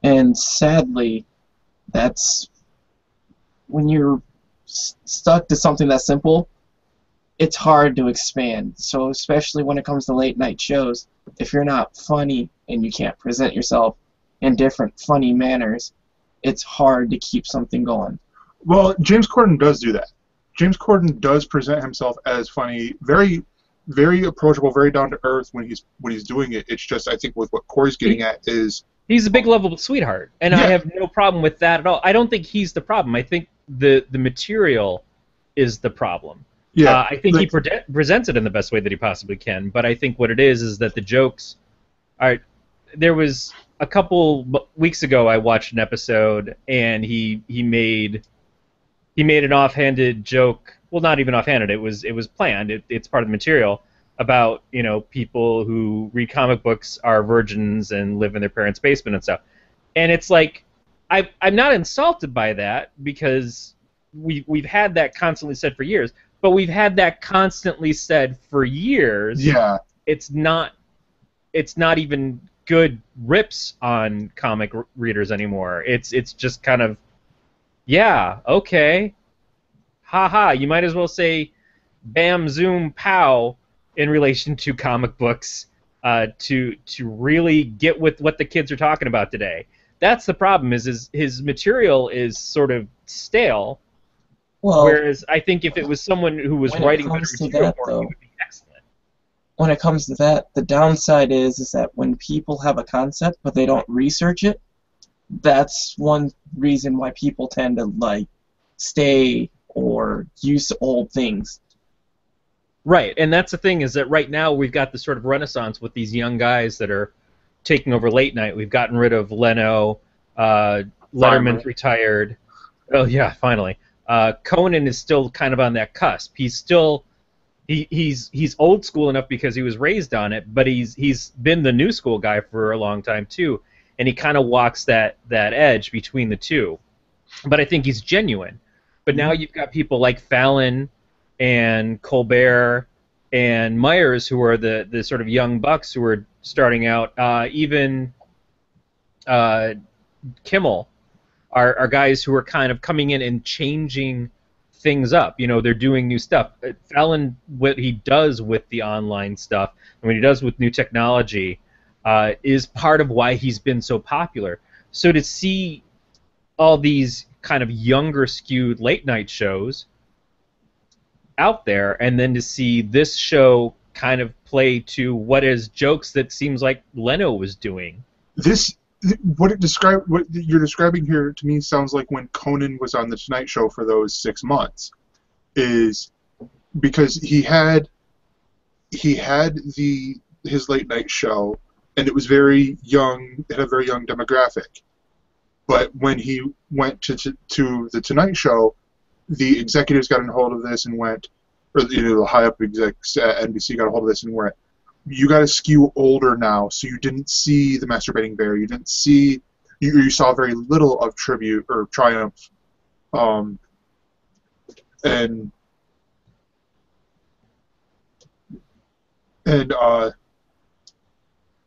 And sadly, that's when you're stuck to something that's simple, it's hard to expand. So especially when it comes to late night shows, if you're not funny and you can't present yourself in different funny manners, it's hard to keep something going. Well, James Corden does do that. James Corden does present himself as funny, very, very approachable, very down to earth when he's doing it. It's just, I think, with what Corey's getting at is he's a big lovable sweetheart, and I have no problem with that at all. I don't think he's the problem. I think the material is the problem. Yeah, I think he presents it in the best way that he possibly can, but I think what it is that the jokes are. There was a couple weeks ago I watched an episode, and he made an offhanded joke. Well, not even offhanded. It was planned. It's part of the material about people who read comic books are virgins and live in their parents' basement and stuff. And it's like I'm not insulted by that because we've had that constantly said for years. But we've had that constantly said for years. Yeah. It's not even good rips on comic readers anymore. It's just kind of, yeah, okay. Haha, you might as well say bam, zoom, pow in relation to comic books to really get with what the kids are talking about today. That's the problem, is his material is sort of stale. Well, whereas I think if it was someone who was writing better material for it, it would be excellent. When it comes to that, the downside is that when people have a concept but they don't research it, that's one reason why people tend to like stay or use old things. Right, and that's the thing, is that right now we've got this sort of renaissance with these young guys that are taking over late night. We've gotten rid of Leno, Letterman's retired. Oh yeah, finally. Conan is still kind of on that cusp. He's still he's old school enough because he was raised on it, but he's been the new school guy for a long time too, and he kind of walks that edge between the two. But I think he's genuine. But now you've got people like Fallon and Colbert and Myers, who are the sort of young bucks who are starting out. Even Kimmel are guys who are kind of coming in and changing things up. They're doing new stuff. Fallon, what he does with the online stuff and what he does with new technology is part of why he's been so popular. So to see all these kind of younger skewed late night shows out there, and then to see this show kind of play to what is jokes that seems like Leno was doing. What you're describing here to me sounds like when Conan was on the Tonight Show for those 6 months, is because he had his late night show, and it was very young. It had a very young demographic. But when he went to the Tonight Show, the executives got a hold of this and went, or the high up execs at NBC got a hold of this and went, you got to skew older now, so you didn't see the masturbating bear. You didn't see, you saw very little of Tribute or Triumph, and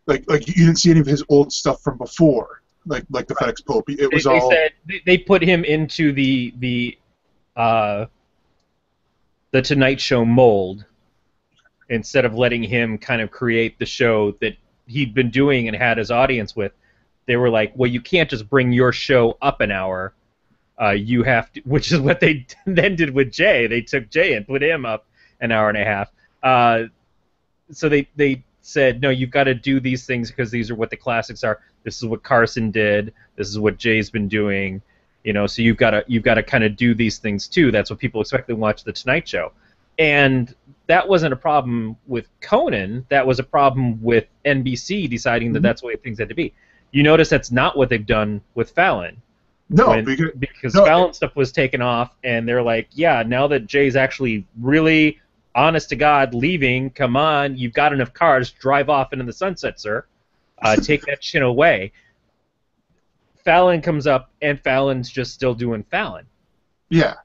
like you didn't see any of his old stuff from before, like the FedEx Pope. They said they put him into the Tonight Show mold, instead of letting him kind of create the show that he'd been doing and had his audience with. They were like, well, you can't just bring your show up an hour. You have to, which is what they then did with Jay. They took Jay and put him up an hour and a half. So they said, no, you've got to do these things because these are what the classics are. This is what Carson did. This is what Jay's been doing. So you've got to kind of do these things too. That's what people expect to watch the Tonight Show. And that wasn't a problem with Conan. That was a problem with NBC deciding that that's the way things had to be. You notice that's not what they've done with Fallon. No, because Fallon stuff was taken off, and they're like, yeah, now that Jay's actually really, honest to God, leaving, come on, you've got enough cars, drive off into the sunset, sir. Take that chin away. Fallon comes up, and Fallon's just still doing Fallon. Yeah.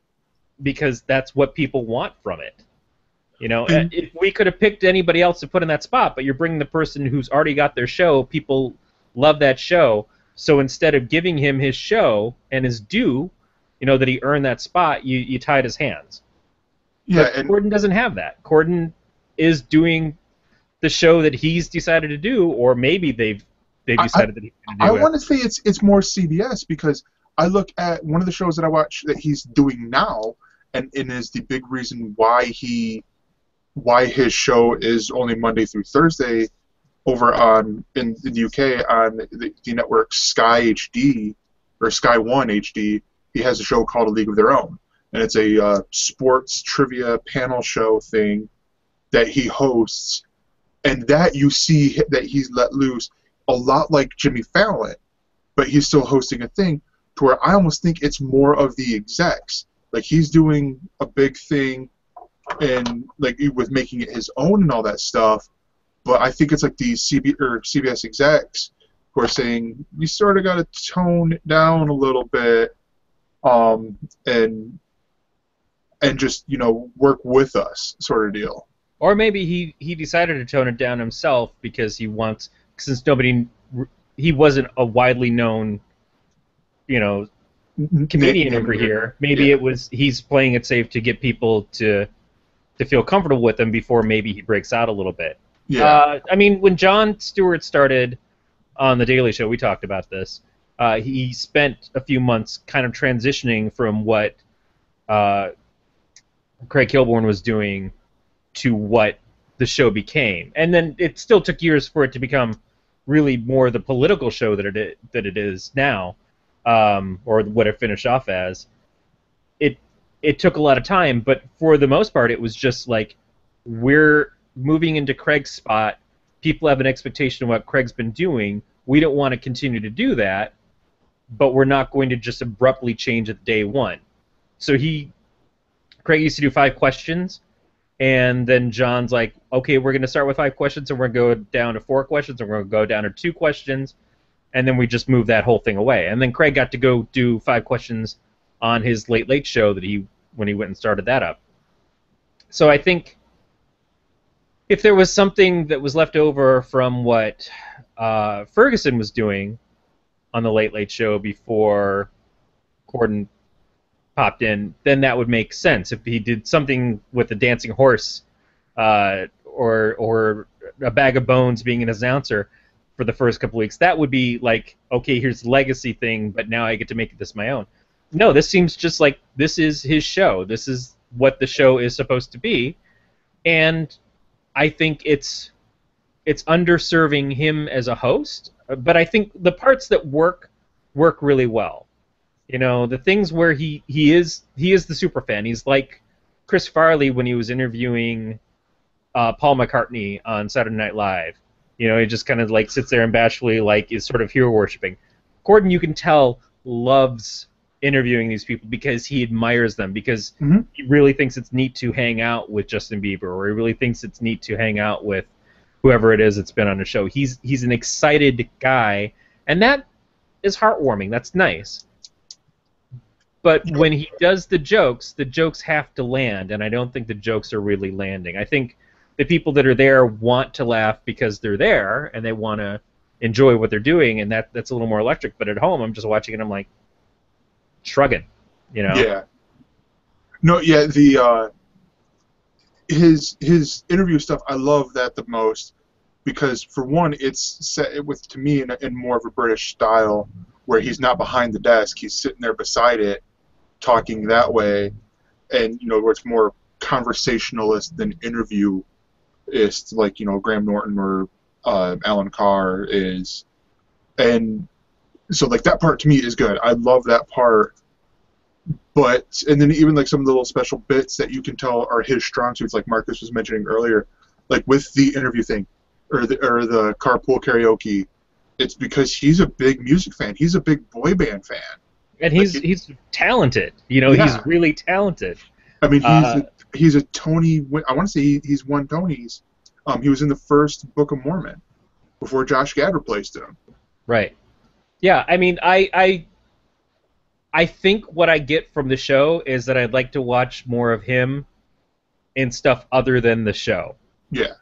Because that's what people want from it. You know, And if we could have picked anybody else to put in that spot, but you're bringing the person who's already got their show. People love that show. So instead of giving him his show and his due, that he earned that spot, you tied his hands. yeah, But and Corden doesn't have that. Corden is doing the show that he's decided to do, or maybe they've I, decided that he's going to I do it. want to say it's more CBS because I look at one of the shows that I watch that he's doing now, and is the big reason why his show is only Monday through Thursday over in the UK on the network Sky HD or Sky One HD. He has a show called A League of Their Own, and it's a sports trivia panel show thing that he hosts, and that you see that he's let loose a lot like Jimmy Fallon, but he's still hosting a thing to where I almost think it's more of the execs. Like he's doing a big thing and like with making it his own and all that stuff, but I think it's like the CBS execs who are saying you sort of got to tone it down a little bit, and just work with us, sort of deal. Or maybe he decided to tone it down himself because since he wasn't a widely known, comedian over here. Maybe Yeah. it was he's playing it safe to get people to feel comfortable with him before maybe he breaks out a little bit. Yeah. I mean, when Jon Stewart started on The Daily Show, we talked about this. He spent a few months kind of transitioning from what Craig Kilborn was doing to what the show became, and then it still took years for it to become really more the political show that it is now, or what it finished off as. It took a lot of time, but for the most part, it was just like we're moving into Craig's spot. People have an expectation of what Craig's been doing. We don't want to continue to do that, but we're not going to just abruptly change at day one. So Craig used to do 5 questions, and then John's like, okay, we're going to start with 5 questions, and we're going to go down to 4 questions, and we're going to go down to 2 questions, and then we just move that whole thing away. And then Craig got to go do 5 questions on his Late Late Show when he went and started that up. So I think if there was something that was left over from what Ferguson was doing on the Late Late Show before Corden popped in, then that would make sense. If he did something with a dancing horse, or a bag of bones being an announcer for the first couple weeks, that would be like, okay, here's the legacy thing, but now I get to make this my own. No, this seems just like this is his show. This is what the show is supposed to be, and I think it's underserving him as a host. But I think the parts that work really well. The things where he is the super fan. He's like Chris Farley when he was interviewing Paul McCartney on Saturday Night Live. He just kind of like sits there and bashfully like is sort of hero worshipping. Corden, you can tell, loves interviewing these people because he admires them, because he really thinks it's neat to hang out with Justin Bieber, or he really thinks it's neat to hang out with whoever it is that's been on the show. He's an excited guy, and that is heartwarming. That's nice. But when he does the jokes have to land, and I don't think the jokes are really landing. I think the people that are there want to laugh because they're there, and they want to enjoy what they're doing, and that's a little more electric. But at home, I'm just watching it, I'm like, shrugging, Yeah. No, yeah, his interview stuff, I love that the most, because for one, it's set with, to me, in more of a British style, where he's not behind the desk, he's sitting there beside it, talking that way, and where it's more conversationalist than interviewist, like Graham Norton or Alan Carr is, and so like that part to me is good. I love that part. But and then even like some of the little special bits that you can tell are his strong suits, like Marcus was mentioning earlier, like with the interview thing, or the carpool karaoke, it's because he's a big music fan. He's a big boy band fan, and he's talented. Yeah. He's really talented. I mean, he's a Tony. I want to say he's won Tonys. He was in the first Book of Mormon before Josh Gad replaced him. Right. Yeah. I mean, I think what I get from the show is that I'd like to watch more of him in stuff other than the show. Yeah.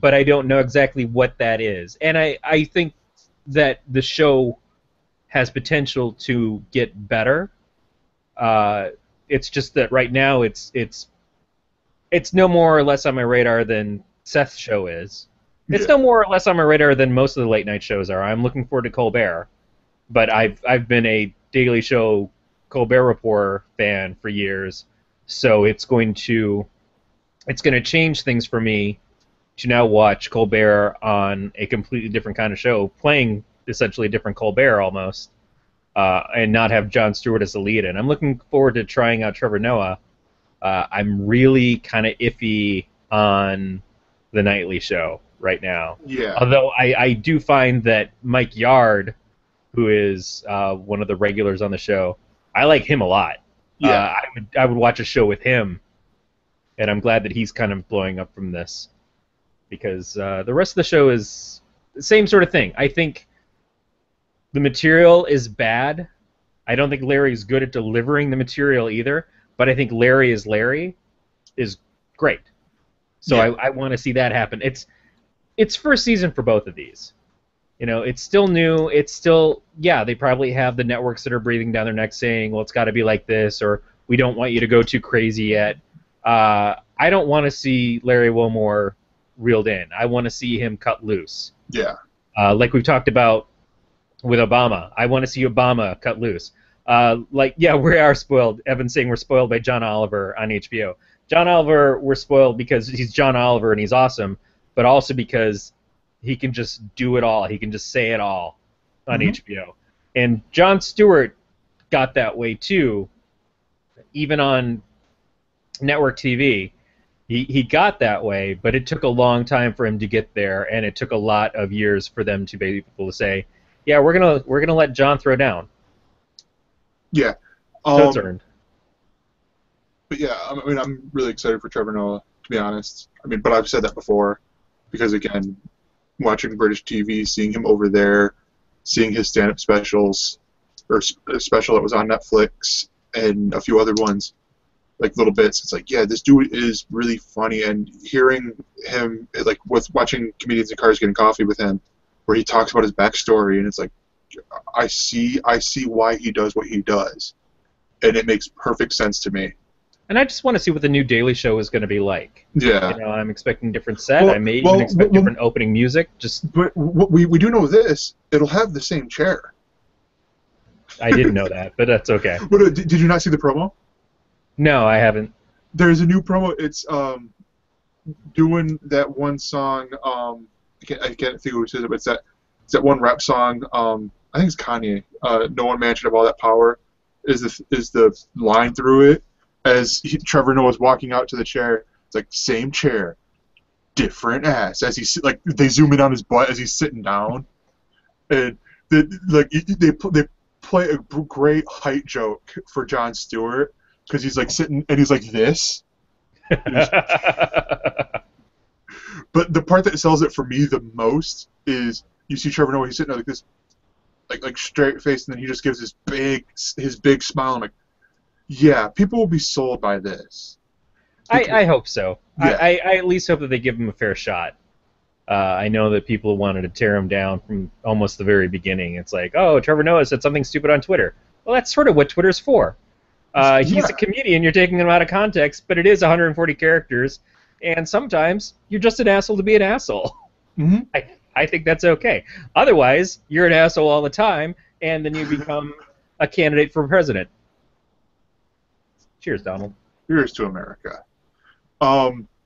But I don't know exactly what that is. And I think that the show has potential to get better. It's just that right now it's no more or less on my radar than Seth's show is. It's no more or less on my radar than most of the late night shows are. I'm looking forward to Colbert, but I've been a Daily Show Colbert Report fan for years, so it's going to change things for me to now watch Colbert on a completely different kind of show, playing essentially a different Colbert almost, and not have Jon Stewart as the lead. And I'm looking forward to trying out Trevor Noah. I'm really kind of iffy on the nightly show right now. Yeah. Although I do find that Mike Yard, who is one of the regulars on the show, I like him a lot. Yeah. I would watch a show with him, and I'm glad that he's kind of blowing up from this, because the rest of the show is the same sort of thing. I think the material is bad. I don't think Larry's good at delivering the material either, but I think Larry is great. So Yeah. I want to see that happen. It's first season for both of these. It's still new. It's still, they probably have the networks that are breathing down their necks saying, well, it's got to be like this, or we don't want you to go too crazy yet. I don't want to see Larry Wilmore reeled in. I want to see him cut loose. Yeah. Like we've talked about with Obama. I want to see Obama cut loose. We are spoiled. Evan's saying we're spoiled by John Oliver on HBO. John Oliver, we're spoiled because he's John Oliver and he's awesome, but also because he can just do it all. He can just say it all on HBO. And Jon Stewart got that way too, even on network TV. He got that way, but it took a long time for him to get there, and it took a lot of years for them to be able to say, yeah, we're gonna let John throw down. Yeah. So it's earned. But yeah, I mean, I'm really excited for Trevor Noah, to be honest. I mean, but I've said that before, because again, watching British TV, seeing him over there, seeing his stand-up specials, or a special that was on Netflix, and a few other ones, like little bits. It's like, yeah, this dude is really funny, and hearing him, like, with watching Comedians in Cars Getting Coffee with him, where he talks about his backstory, and it's like, I see why he does what he does, and it makes perfect sense to me. And I just want to see what the new Daily Show is going to be like. Yeah. I'm expecting different set. I may even expect different opening music. But we do know this. It'll have the same chair. I didn't know that, but that's okay. But, did you not see the promo? No, I haven't. There's a new promo. It's doing that one song. I can't think of who says it, but it's that one rap song. I think it's Kanye. No One Man Should Have All That Power. Is the line through it? As Trevor Noah's walking out to the chair, it's like, same chair, different ass. As they zoom in on his butt as he's sitting down, and they play a great height joke for Jon Stewart, because he's like sitting and he's like this. But the part that sells it for me the most is you see Trevor Noah, he's sitting there like this, like straight face, and then he just gives his big smile. I'm like, yeah, people will be sold by this. I hope so. Yeah. I at least hope that they give him a fair shot. I know that people wanted to tear him down from almost the very beginning. It's like, oh, Trevor Noah said something stupid on Twitter. Well, that's sort of what Twitter's for. He's a comedian. You're taking him out of context, but it is 140 characters, and sometimes you're just an asshole to be an asshole. Mm-hmm. I think that's okay. Otherwise, you're an asshole all the time, and then you become a candidate for president. Cheers, Donald. Here's to America.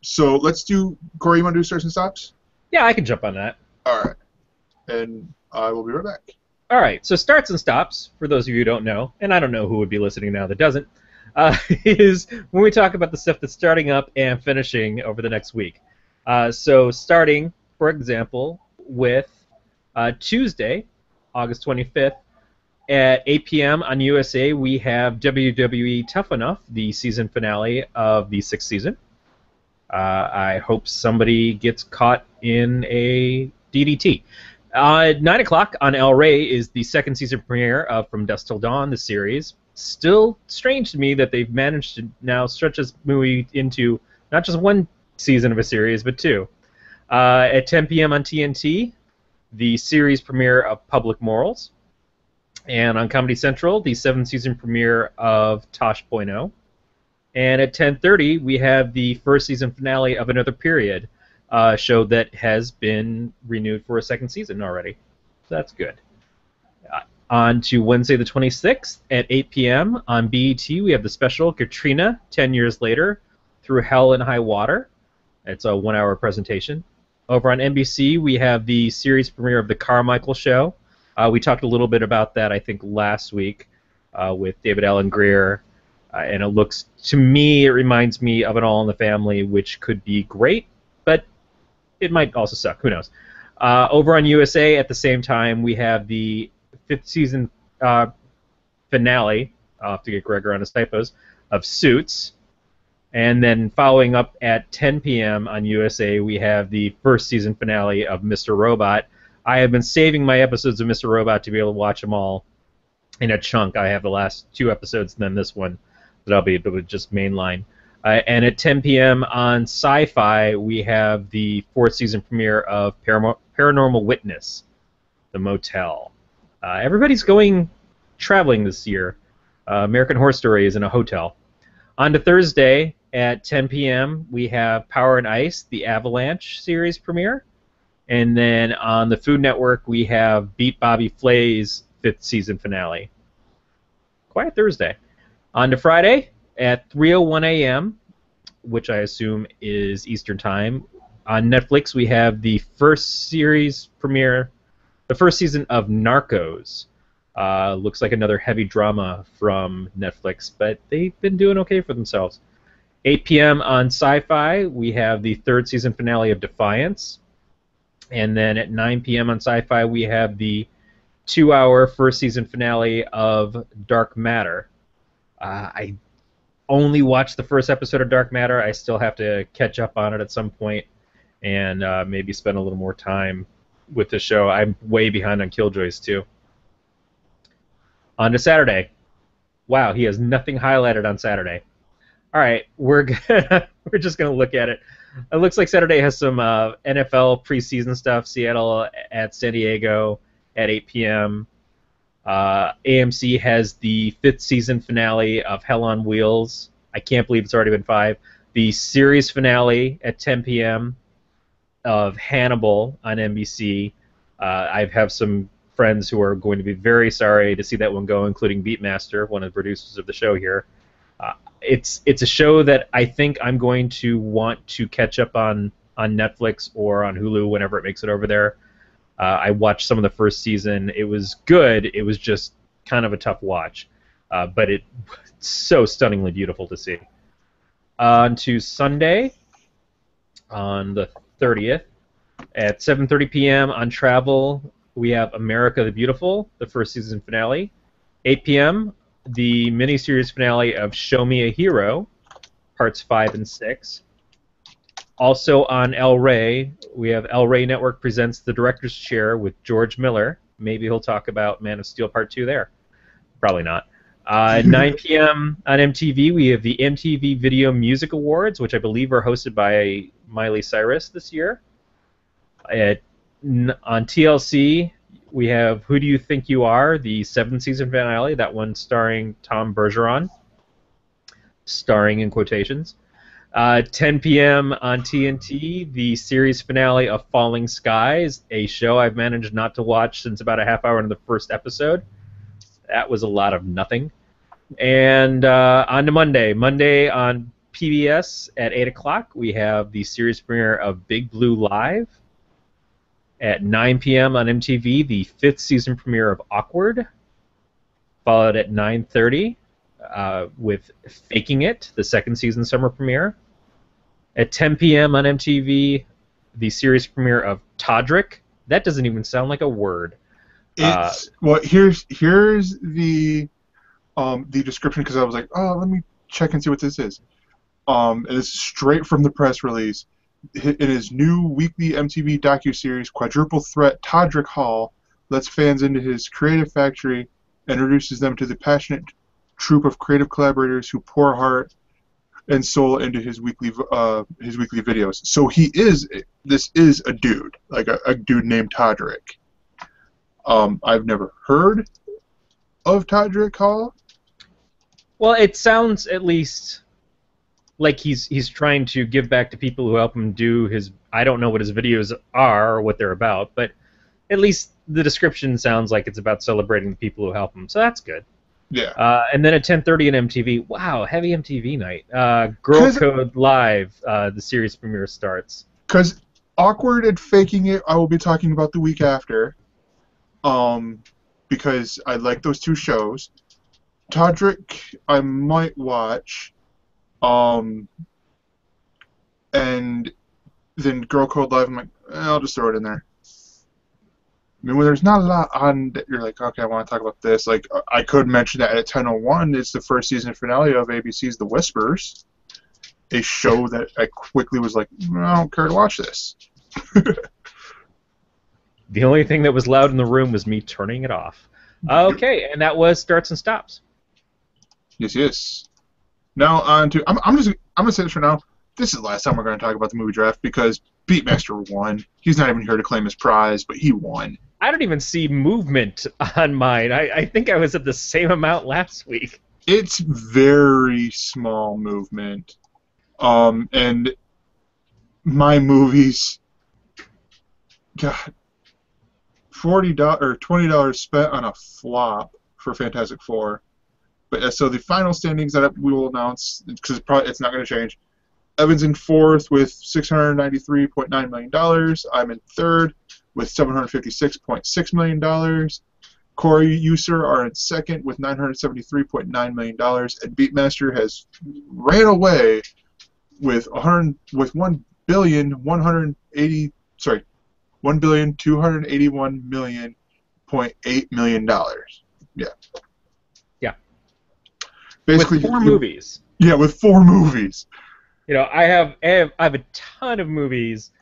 So let's do, Corey, you want to do starts and stops? Yeah, I can jump on that. All right. And I will be right back. All right, so starts and stops, for those of you who don't know, and I don't know who would be listening now that doesn't, is when we talk about the stuff that's starting up and finishing over the next week. So starting, for example, with Tuesday, August 25th, at 8 p.m. on USA, we have WWE Tough Enough, the season finale of the 6th season. I hope somebody gets caught in a DDT. 9 o'clock on El Rey is the 2nd season premiere of From Dusk Till Dawn, the series. Still strange to me that they've managed to now stretch this movie into Not just one season of a series, but two. At 10 p.m. on TNT, the series premiere of Public Morals. And on Comedy Central, the 7th season premiere of Tosh.0. And at 10:30, we have the first season finale of Another Period, a show that has been renewed for a second season already. So that's good. On to Wednesday the 26th at 8 p.m. on BET, we have the special Katrina, 10 Years Later, Through Hell and High Water. It's a 1-hour presentation. Over on NBC, we have the series premiere of The Carmichael Show. We talked a little bit about that, I think, last week with David Allen Greer. And it looks, to me, it reminds me of An All in the Family, which could be great, but it might also suck. Who knows? Over on USA, at the same time, we have the 5th season finale. I'll have to get Gregor on his typos, of Suits. And then following up at 10 p.m. on USA, we have the first season finale of Mr. Robot. I have been saving my episodes of Mr. Robot to be able to watch them all in a chunk. I have the last 2 episodes and then this one that I'll be able to just mainline. And at 10 p.m. on Sci-Fi, we have the 4th season premiere of Paranormal Witness, The Motel. Everybody's going traveling this year. American Horror Story is in a hotel. On to Thursday at 10 p.m., we have Power and Ice, the Avalanche series premiere. And then on the Food Network, we have Beat Bobby Flay's 5th season finale. Quiet Thursday. On to Friday at 3:01 a.m., which I assume is Eastern Time. On Netflix, we have the first series premiere, the first season of Narcos. Looks like another heavy drama from Netflix, but they've been doing okay for themselves. 8 p.m. on Sci-Fi, we have the 3rd season finale of Defiance. And then at 9 p.m. on Sci-Fi, we have the 2-hour first season finale of Dark Matter. I only watched the first episode of Dark Matter. I still have to catch up on it at some point and maybe spend a little more time with the show. I'm way behind on Killjoys, too. On to Saturday. Wow, he has nothing highlighted on Saturday. All right, we're just going to look at it. It looks like Saturday has some NFL preseason stuff. Seattle at San Diego at 8 p.m. AMC has the 5th season finale of Hell on Wheels. I can't believe it's already been 5. The series finale at 10 p.m. of Hannibal on NBC. I have some friends who are going to be very sorry to see that one go, including Beatmaster, one of the producers of the show here. It's a show that I think I'm going to want to catch up on Netflix or on Hulu whenever it makes it over there. I watched some of the first season. It was good. It was just kind of a tough watch, but it's so stunningly beautiful to see. On to Sunday, on the 30th, at 7:30 p.m. on Travel, we have America the Beautiful, the first season finale. 8 p.m., the miniseries finale of Show Me a Hero, parts 5 and 6. Also on El Rey, we have El Rey Network presents The Director's Chair with George Miller. Maybe he'll talk about Man of Steel Part 2 there. Probably not. At 9 p.m. on MTV, we have the MTV Video Music Awards, which I believe are hosted by Miley Cyrus this year. On TLC, we have Who Do You Think You Are, the 7th season finale, that one starring Tom Bergeron. Starring in quotations. 10 p.m. on TNT, the series finale of Falling Skies, a show I've managed not to watch since about a half hour into the first episode. That was a lot of nothing. And on to Monday. Monday on PBS at 8 o'clock, we have the series premiere of Big Blue Live. At 9 p.m. on MTV, the 5th season premiere of Awkward. Followed at 9:30 with Faking It, the 2nd season summer premiere. At 10 p.m. on MTV, the series premiere of Todrick. That doesn't even sound like a word. It's well. Here's the description, because I was like, oh, let me check and see what this is. And this is straight from the press release. In his new weekly MTV docuseries, Quadruple Threat, Todrick Hall lets fans into his creative factory, introduces them to the passionate troupe of creative collaborators who pour and soul into his weekly videos. So this is a dude, like a dude named Todrick. I've never heard of Todrick Hall. Well, it sounds at least like he's trying to give back to people who help him do his. I don't know what his videos are or what they're about, but at least the description sounds like it's about celebrating the people who help him. So that's good. Yeah. And then at 10:30 on MTV, wow, heavy MTV night. Girl Code Live, the series premiere starts. Because Awkward and Faking It, I will be talking about the week after. Because I like those two shows. Todrick, I might watch. And then Girl Code Live, I'm like, I'll just throw it in there. I mean, when there's not a lot on that you're like, okay, I want to talk about this. Like, I could mention that at 10:01, it's the first season finale of ABC's The Whispers, a show that I quickly was like, I don't care to watch this. The only thing that was loud in the room was me turning it off. Okay, and that was Starts and Stops. Yes. Now on to I'm gonna say this for now. This is the last time we're going to talk about the movie draft because Beatmaster won. He's not even here to claim his prize, but he won. I don't even see movement on mine. I think I was at the same amount last week. It's very small movement. And my movies, God, $40 or $20 spent on a flop for Fantastic Four. But so the final standings that we will announce, because it's not going to change. Evan's in fourth with $693.9 million. I'm in third with $756.6 million. Corey User are in second with $973.9 million. And Beatmaster has ran away with $1,281.8 million. Yeah. Yeah. Basically, with 4 movies. Yeah, with 4 movies. You know, I have a ton of movies.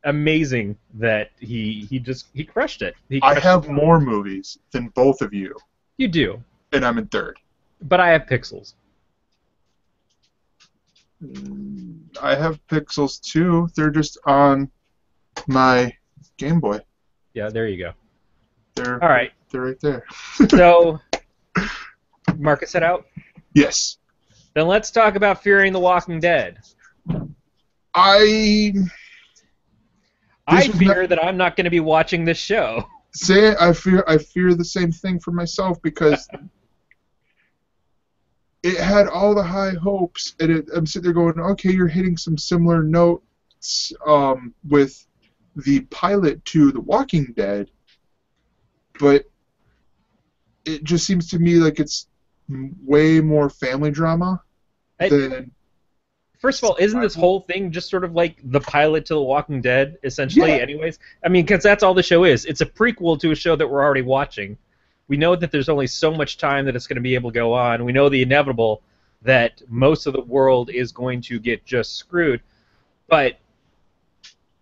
Amazing that he crushed it. I have more movies than both of you. You do. And I'm in third. But I have Pixels. I have Pixels too. They're just on my Game Boy. Yeah, there you go. All right. They're right there. So, Marcus set out? Yes. Then let's talk about Fearing the Walking Dead. I fear that I'm not going to be watching this show. I fear the same thing for myself because it had all the high hopes, and I'm sitting there going, okay, you're hitting some similar notes with the pilot to The Walking Dead, but it just seems to me like it's way more family drama than... First of all, isn't this whole thing just sort of like the pilot to The Walking Dead, essentially, anyways? I mean, because that's all the show is. It's a prequel to a show that we're already watching. We know that there's only so much time that it's going to be able to go on. We know the inevitable that most of the world is going to get just screwed. But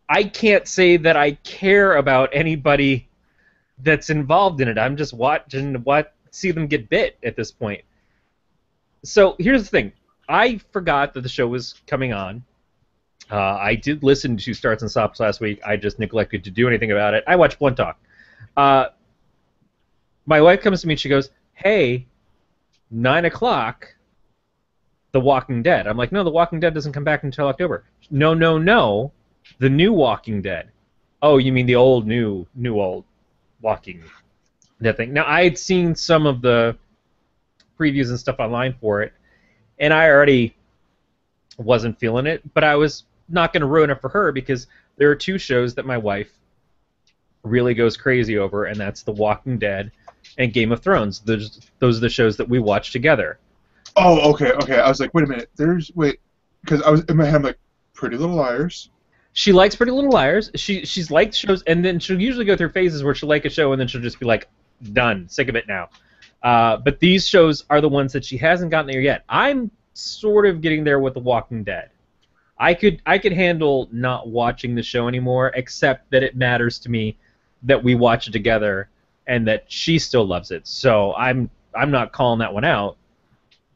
I can't say that I care about anybody that's involved in it. I'm just watching see them get bit at this point. So here's the thing. I forgot that the show was coming on. I did listen to Starts and Stops last week. I just neglected to do anything about it. I watched Blunt Talk. My wife comes to me and she goes, hey, 9 o'clock, The Walking Dead. I'm like, no, The Walking Dead doesn't come back until October. No, the new Walking Dead. Oh, you mean the old, new old Walking Dead thing. Now, I had seen some of the previews and stuff online for it, and I already wasn't feeling it, but I was not going to ruin it for her because there are 2 shows that my wife really goes crazy over, and that's The Walking Dead and Game of Thrones. Those are the shows that we watch together. Oh, okay. I was like, wait a minute. Because I was in my head, I'm like, Pretty Little Liars. She likes Pretty Little Liars. She's liked shows, and then she'll usually go through phases where she'll like a show, and then she'll just be like, done, sick of it now. But these shows are the ones that she hasn't gotten there yet. I'm sort of getting there with The Walking Dead. I could handle not watching the show anymore, except that it matters to me that we watch it together and that she still loves it. So I'm not calling that one out.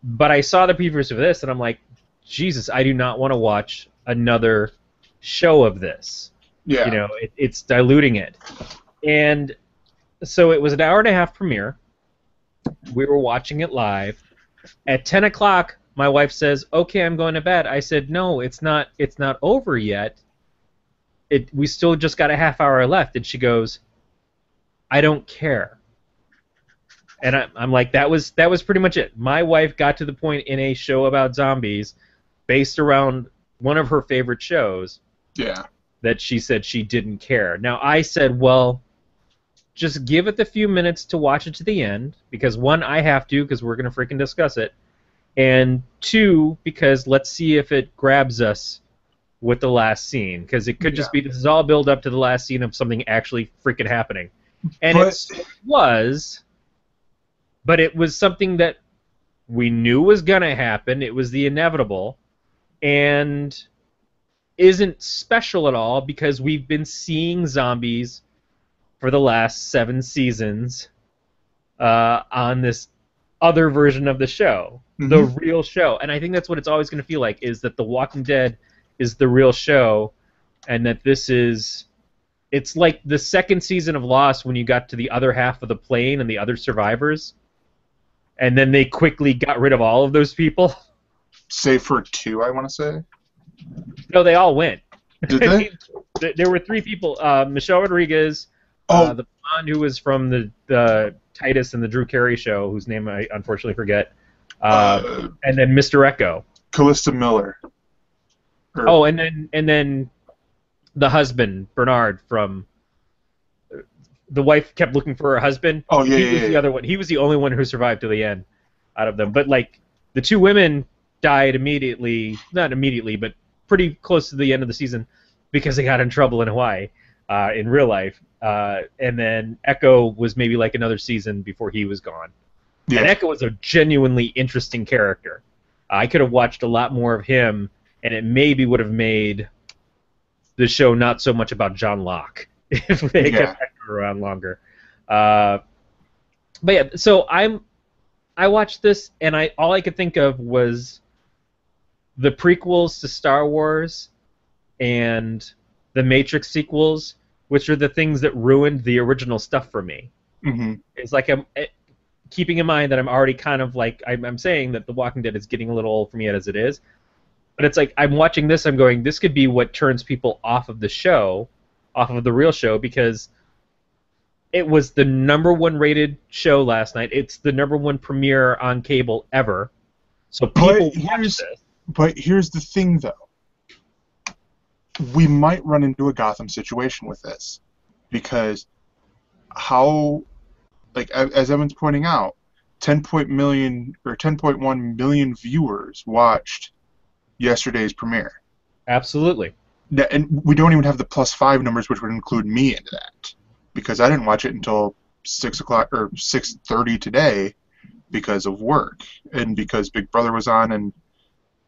But I saw the previews of this, and I'm like, Jesus, I do not want to watch another show of this. You Yeah. know, it's diluting it. And so it was an hour and a half premiere. We were watching it live. At 10 o'clock, my wife says, "Okay, I'm going to bed." I said, "No, it's not. It's not over yet. We still just got a half hour left." And she goes, "I don't care." And I'm like, that was pretty much it. My wife got to the point in a show about zombies, based around one of her favorite shows, Yeah. that she said she didn't care. Now I said, well, just give it the few minutes to watch it to the end, because one, I have to, because we're gonna freaking discuss it, and two, because let's see if it grabs us with the last scene, because it could just be this is all build up to the last scene of something actually freaking happening, and it was, but it was something that we knew was gonna happen. It was the inevitable, and isn't special at all because we've been seeing zombies for the last 7 seasons on this other version of the show, the real show. And I think that's what it's always going to feel like, is that The Walking Dead is the real show, and that this is... It's like the second season of Lost when you got to the other half of the plane and the other survivors, and then they quickly got rid of all of those people. Save for 2, I want to say. No, they all went. Did they? There were 3 people. Michelle Rodriguez, the blonde who was from the Titus and the Drew Carey show, whose name I unfortunately forget, and then Mr. Echo. Callista Miller. And then the husband, Bernard, from... The wife kept looking for her husband. Oh, yeah, He was the other one. He was the only one who survived to the end out of them. But, like, the 2 women died immediately, not immediately, but pretty close to the end of the season, because they got in trouble in Hawaii in real life. And then Echo was maybe like another season before he was gone. Yeah. And Echo was a genuinely interesting character. I could have watched a lot more of him, and it maybe would have made the show not so much about John Locke if they kept Echo around longer. But yeah, so I watched this, and all I could think of was the prequels to Star Wars and the Matrix sequels, which are the things that ruined the original stuff for me. Mm-hmm. It's like I'm keeping in mind that I'm already kind of like I'm saying that The Walking Dead is getting a little old for me as it is, but it's like I'm watching this, I'm going, this could be what turns people off of the show, off of the real show, because it was the #1 rated show last night. It's the #1 premiere on cable ever. So people watch this. But here's the thing, though. We might run into a Gotham situation with this, because how, like as Evan's pointing out, 10.1 million viewers watched yesterday's premiere. Absolutely. And we don't even have the +5 numbers, which would include me into that, because I didn't watch it until 6 o'clock or 6:30 today because of work and because Big Brother was on, and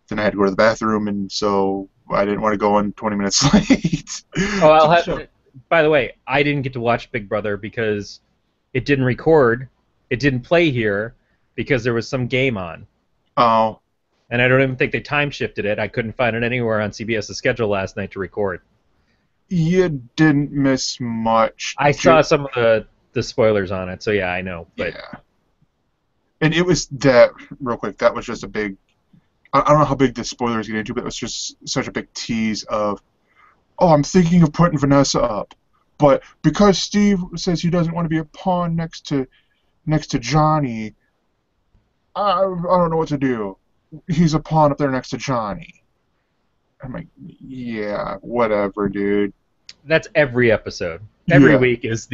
then I had to go to the bathroom, and so I didn't want to go on 20 minutes late. Oh, I'll have. By the way, I didn't get to watch Big Brother because it didn't record. It didn't play here because there was some game on. Oh. And I don't even think they time shifted it. I couldn't find it anywhere on CBS's schedule last night to record. You didn't miss much. I saw some of the spoilers on it, so yeah, I know. But yeah. And it was that, real quick, that was just a big... I don't know how big the spoilers get into, but it was just such a big tease of, oh, I'm thinking of putting Vanessa up, but because Steve says he doesn't want to be a pawn next to Johnny, I don't know what to do. He's a pawn up there next to Johnny. I'm like, yeah, whatever, dude. That's every episode. Every week is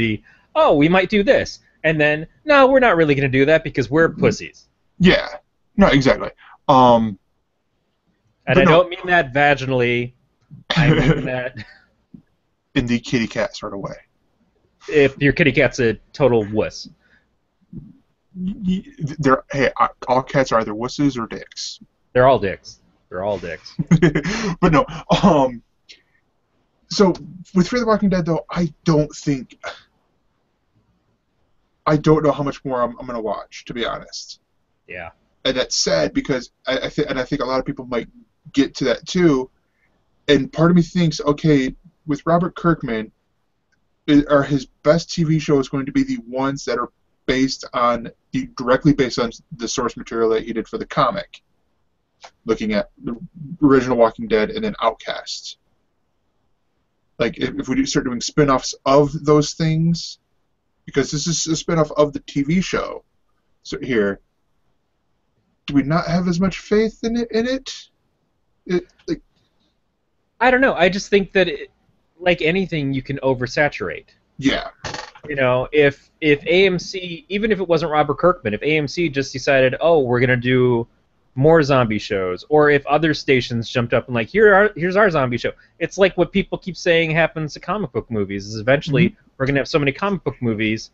oh, we might do this. And then, no, we're not really going to do that because we're pussies. Yeah. No, exactly. And I don't mean that vaginally. I mean that in the kitty cat sort of way. If your kitty cat's a total wuss. Hey, all cats are either wusses or dicks. They're all dicks. They're all dicks. But no, so with Fear the Walking Dead, though, I don't know how much more I'm going to watch, to be honest. Yeah. and that's sad because I think a lot of people might get to that too. And part of me thinks, okay, with Robert Kirkman, are his best TV shows going to be the ones that are directly based on the source material that he did for the comic, looking at the original Walking Dead and then Outcast. Like, if we start doing spin-offs of those things, because this is a spin-off of the TV show, so here, do we not have as much faith in it? Like, I don't know. I just think that, like anything, you can oversaturate. yeah. You know, if AMC, even if it wasn't Robert Kirkman, if AMC just decided, oh, we're gonna do more zombie shows, or if other stations jumped up and like, here's our zombie show. It's like what people keep saying happens to comic book movies. Is eventually we're gonna have so many comic book movies,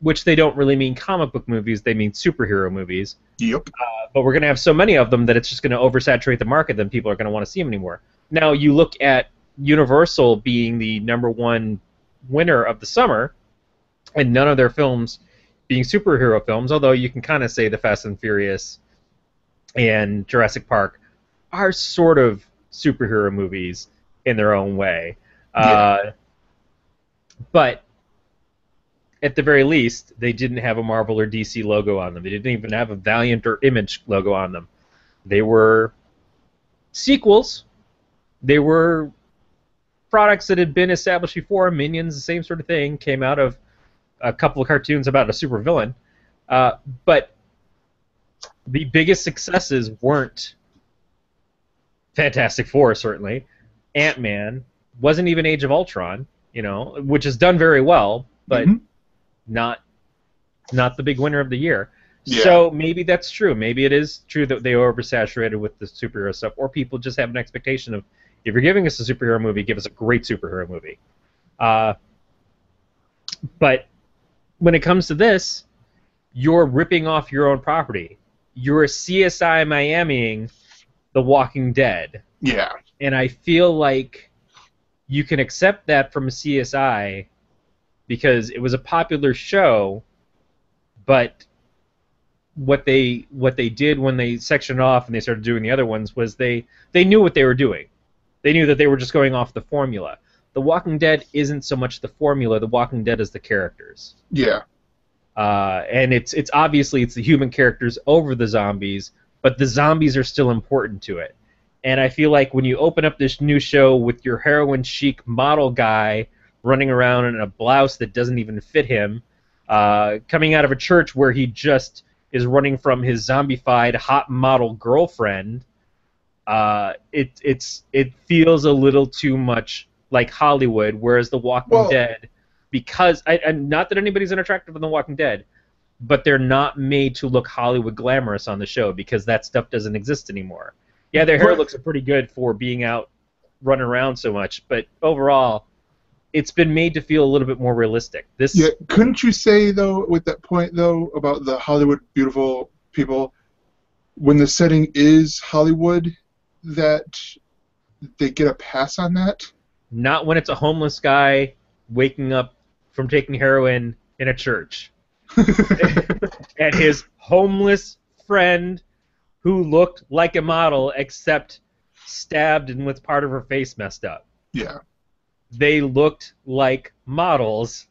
which they don't really mean comic book movies, they mean superhero movies. Yep. But we're gonna have so many of them that it's just gonna oversaturate the market. Then people are gonna want to see them anymore. Now you look at Universal being the #1 winner of the summer, and none of their films being superhero films, although you can kind of say the Fast and Furious and Jurassic Park are sort of superhero movies in their own way. Yeah. But at the very least, they didn't have a Marvel or DC logo on them. They didn't even have a Valiant or Image logo on them. They were sequels. They were products that had been established before. Minions, the same sort of thing, came out of a couple of cartoons about a supervillain. But the biggest successes weren't Fantastic Four, certainly. Ant-Man, wasn't even Age of Ultron, you know, which is done very well, but not the big winner of the year. Yeah. So maybe that's true. Maybe it is true that they were oversaturated with the superhero stuff, or people just have an expectation of, if you're giving us a superhero movie, give us a great superhero movie. But when it comes to this, you're ripping off your own property. You're CSI Miamiing The Walking Dead. Yeah. And I feel like you can accept that from a CSI because it was a popular show, but what they did when they sectioned off and they started doing the other ones was they knew what they were doing. They knew that they were just going off the formula. The Walking Dead isn't so much the formula. The Walking Dead is the characters. Yeah. And it's obviously it's the human characters over the zombies, but the zombies are still important to it. And I feel like when you open up this new show with your heroin chic model guy running around in a blouse that doesn't even fit him, coming out of a church where he just is running from his zombified hot model girlfriend, it feels a little too much like Hollywood, whereas The Walking Dead, because not that anybody's unattractive in The Walking Dead, but they're not made to look Hollywood glamorous on the show because that stuff doesn't exist anymore. Yeah, their hair looks pretty good for being out running around so much, but overall, it's been made to feel a little bit more realistic. Couldn't you say, though, with that point, though, about the Hollywood beautiful people, when the setting is Hollywood, that they get a pass on that? Not when it's a homeless guy waking up from taking heroin in a church. And his homeless friend who looked like a model except stabbed and with part of her face messed up. Yeah. They looked like models.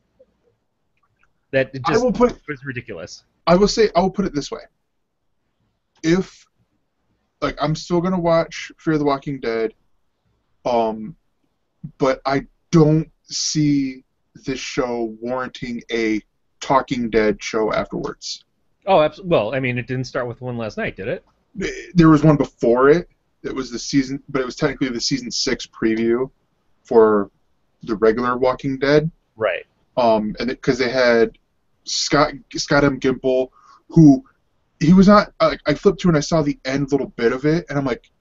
That just was ridiculous. I will put it this way. If, like, I'm still going to watch Fear the Walking Dead, but I don't see this show warranting a Talking Dead show afterwards. Oh, absolutely. Well, I mean, it didn't start with one last night, did it? There was one before it. It was the season, but it was technically the season 6 preview for the regular Walking Dead. Right. And because they had Scott M. Gimple, who he was not. I flipped through and I saw the end little bit of it, and I'm like,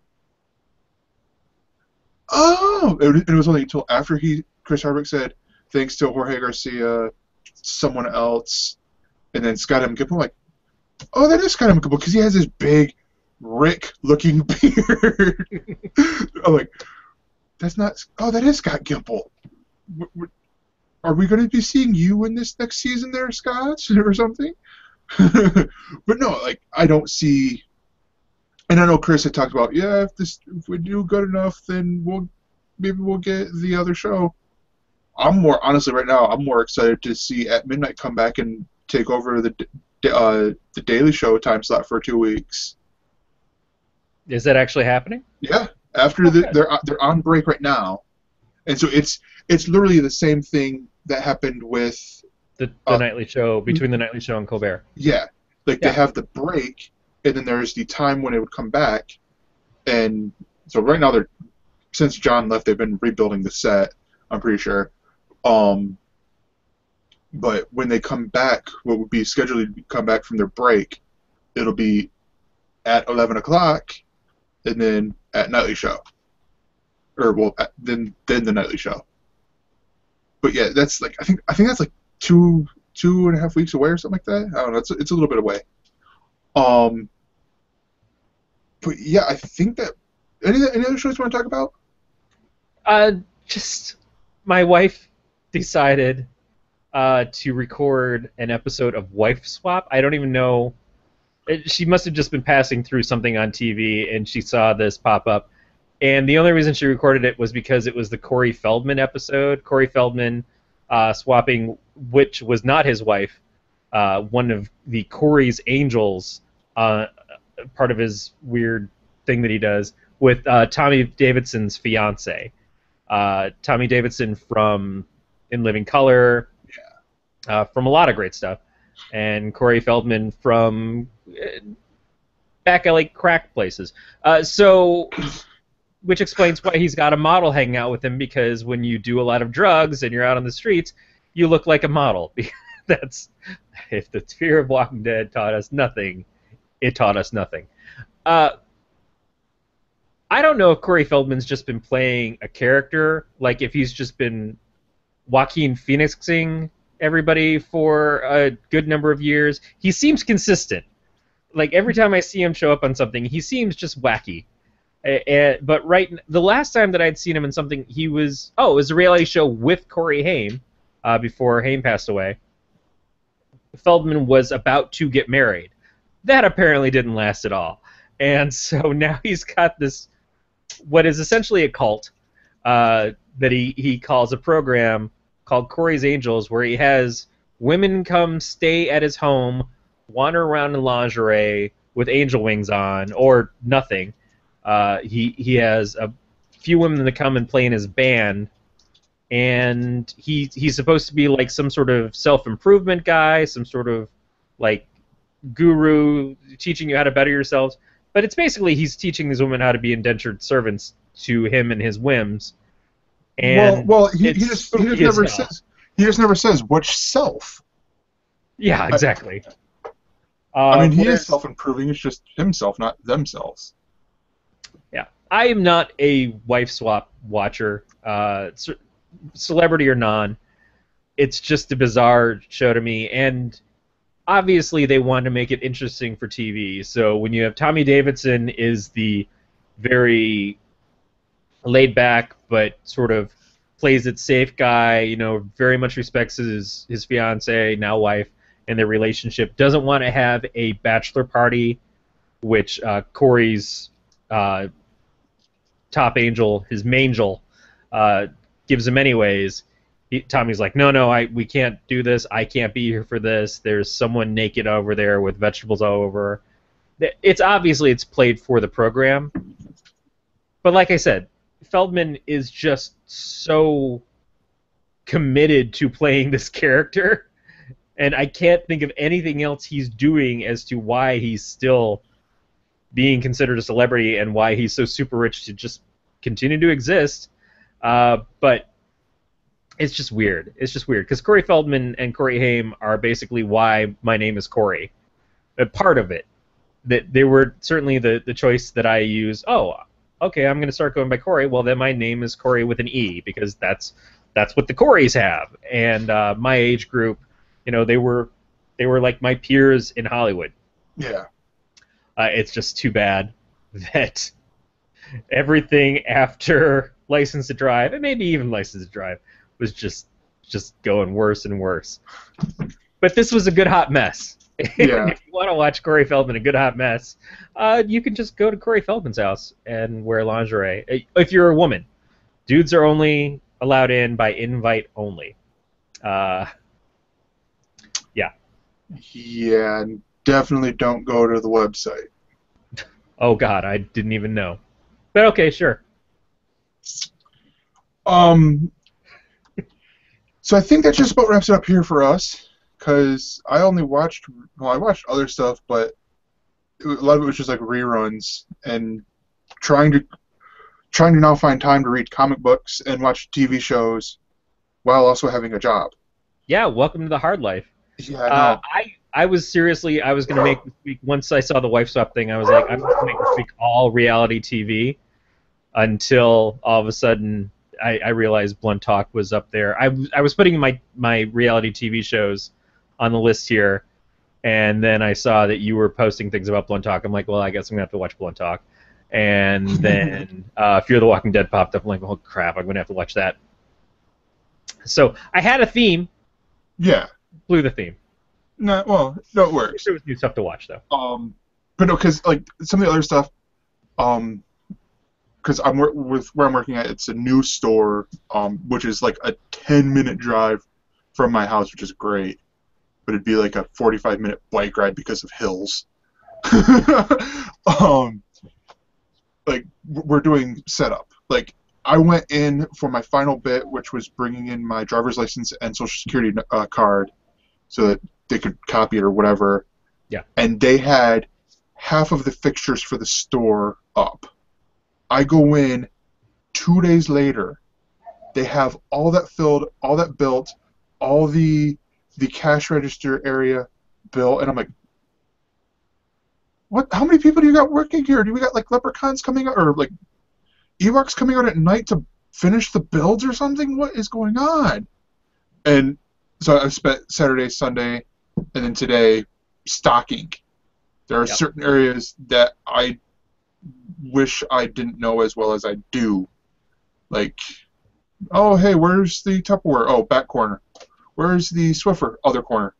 oh! It was only until after Chris Hardwick said, thanks to Jorge Garcia, someone else, and then Scott M. Gimple. I'm like, oh, that is Scott M. Gimple because he has this big Rick-looking beard. I'm like, that's not. Oh, that is Scott Gimple. Are we going to be seeing you in this next season there, Scott, or something? But no, like, I don't see And I know Chris had talked about, yeah, if we do good enough, then maybe we'll get the other show. I'm more honestly right now. I'm more excited to see At Midnight come back and take over the Daily Show time slot for 2 weeks. Is that actually happening? Yeah, after Okay. they're on break right now, and so it's literally the same thing that happened with The nightly show, between the nightly show and Colbert. yeah, like they Yeah. have the break, and then there's the time when it would come back, and so right now since John left, they've been rebuilding the set. I'm pretty sure. But when they come back, what would be scheduled to come back from their break, it'll be at 11 o'clock, and then at nightly show, or well, then the nightly show. But yeah, that's like I think that's like 2.5 weeks away or something like that. I don't know. It's a little bit away. Um, but yeah, I think that any other shows you want to talk about? Just my wife decided to record an episode of Wife Swap. I don't even know. She must have just been passing through something on TV and she saw this pop up. And the only reason she recorded it was because it was the Corey Feldman episode. Corey Feldman swapping, which was not his wife, one of the Corey's Angels, part of his weird thing that he does, with Tommy Davidson's fiance. Tommy Davidson from In Living Color, from a lot of great stuff, and Corey Feldman from back alley crack places. Which explains why he's got a model hanging out with him, because when you do a lot of drugs and you're out on the streets, you look like a model. That's if the Fear of Walking Dead taught us nothing, it taught us nothing. I don't know if Corey Feldman's just been playing a character, like if he's just been Joaquin Phoenixing everybody for a good number of years. He seems consistent. Like every time I see him show up on something, he seems just wacky. But the last time that I'd seen him in something, it was a reality show with Corey Haim before Haim passed away. Feldman was about to get married. That apparently didn't last at all. And so now he's got this, what is essentially a cult that he calls a program called Corey's Angels, where he has women come stay at his home, wander around in lingerie with angel wings on, or nothing. He has a few women that come and play in his band, and he's supposed to be like some sort of self-improvement guy, some sort of like guru teaching you how to better yourselves. But it's basically he's teaching these women how to be indentured servants to him and his whims. And he just never says which self. Yeah, exactly. I mean, he is self-improving. It's just himself, not themselves. Yeah, I am not a wife swap watcher, celebrity or non. It's just a bizarre show to me, and obviously they want to make it interesting for TV. So when you have Tommy Davidson is the very laid back but sort of plays it safe guy, very much respects his fiance, now wife, and their relationship, doesn't want to have a bachelor party, which Corey's top angel, his mangel, gives him anyways. Tommy's like, no, we can't do this. I can't be here for this. There's someone naked over there with vegetables all over. It's obviously it's played for the program, but like I said, Feldman is just so committed to playing this character, and I can't think of anything else he's doing as to why he's still being considered a celebrity and why he's so super rich to just continue to exist. But it's just weird. It's just weird because Corey Feldman and Corey Haim are basically why my name is Corey. Part of it. That they were certainly the choice that I use. Oh, okay, I'm going to start going by Corey. Well, then my name is Corey with an E because that's what the Coreys have. And my age group, they were like my peers in Hollywood. Yeah. It's just too bad that everything after License to Drive, and maybe even License to Drive, was just going worse and worse. But this was a good hot mess. Yeah. If you want to watch Corey Feldman, a good hot mess, you can just go to Corey Feldman's house and wear lingerie. If you're a woman, dudes are only allowed in by invite only. Uh, yeah. Yeah, and definitely don't go to the website. Oh God, I didn't even know. But okay, sure. So I think that just about wraps it up here for us, because I watched other stuff, but a lot of it was just like reruns and trying to now find time to read comic books and watch TV shows while also having a job. Yeah, welcome to the hard life. Yeah, I know. I was going to make this week, once I saw the wife swap thing, I was like, I'm going to make this week all reality TV until all of a sudden I realized Blunt Talk was up there. I was putting my reality TV shows on the list here, and then I saw that you were posting things about Blunt Talk. I'm like, well, I guess I'm going to have to watch Blunt Talk. And then Fear the Walking Dead popped up. I'm like, oh, crap, I'm going to have to watch that. So I had a theme. Yeah. Blew the theme. No, well, no, it works. There was new stuff to watch, though. But no, because like some of the other stuff, because where I'm working at, it's a new store, which is like a 10-minute drive from my house, which is great. But it'd be like a 45-minute bike ride because of hills. Like we're doing setup. Like I went in for my final bit, which was bringing in my driver's license and social security card, so that they could copy it or whatever. Yeah. And they had half of the fixtures for the store up. I go in 2 days later. They have all that filled, all that built, all the cash register area built, and I'm like, what? How many people do you got working here? Do we got like leprechauns coming out, or like Ewoks coming out at night to finish the builds or something? What is going on? And so I've spent Saturday, Sunday, and then today stocking. There are certain areas that I wish I didn't know as well as I do. Like, oh, hey, where's the Tupperware? Oh, back corner. Where's the Swiffer? Other corner.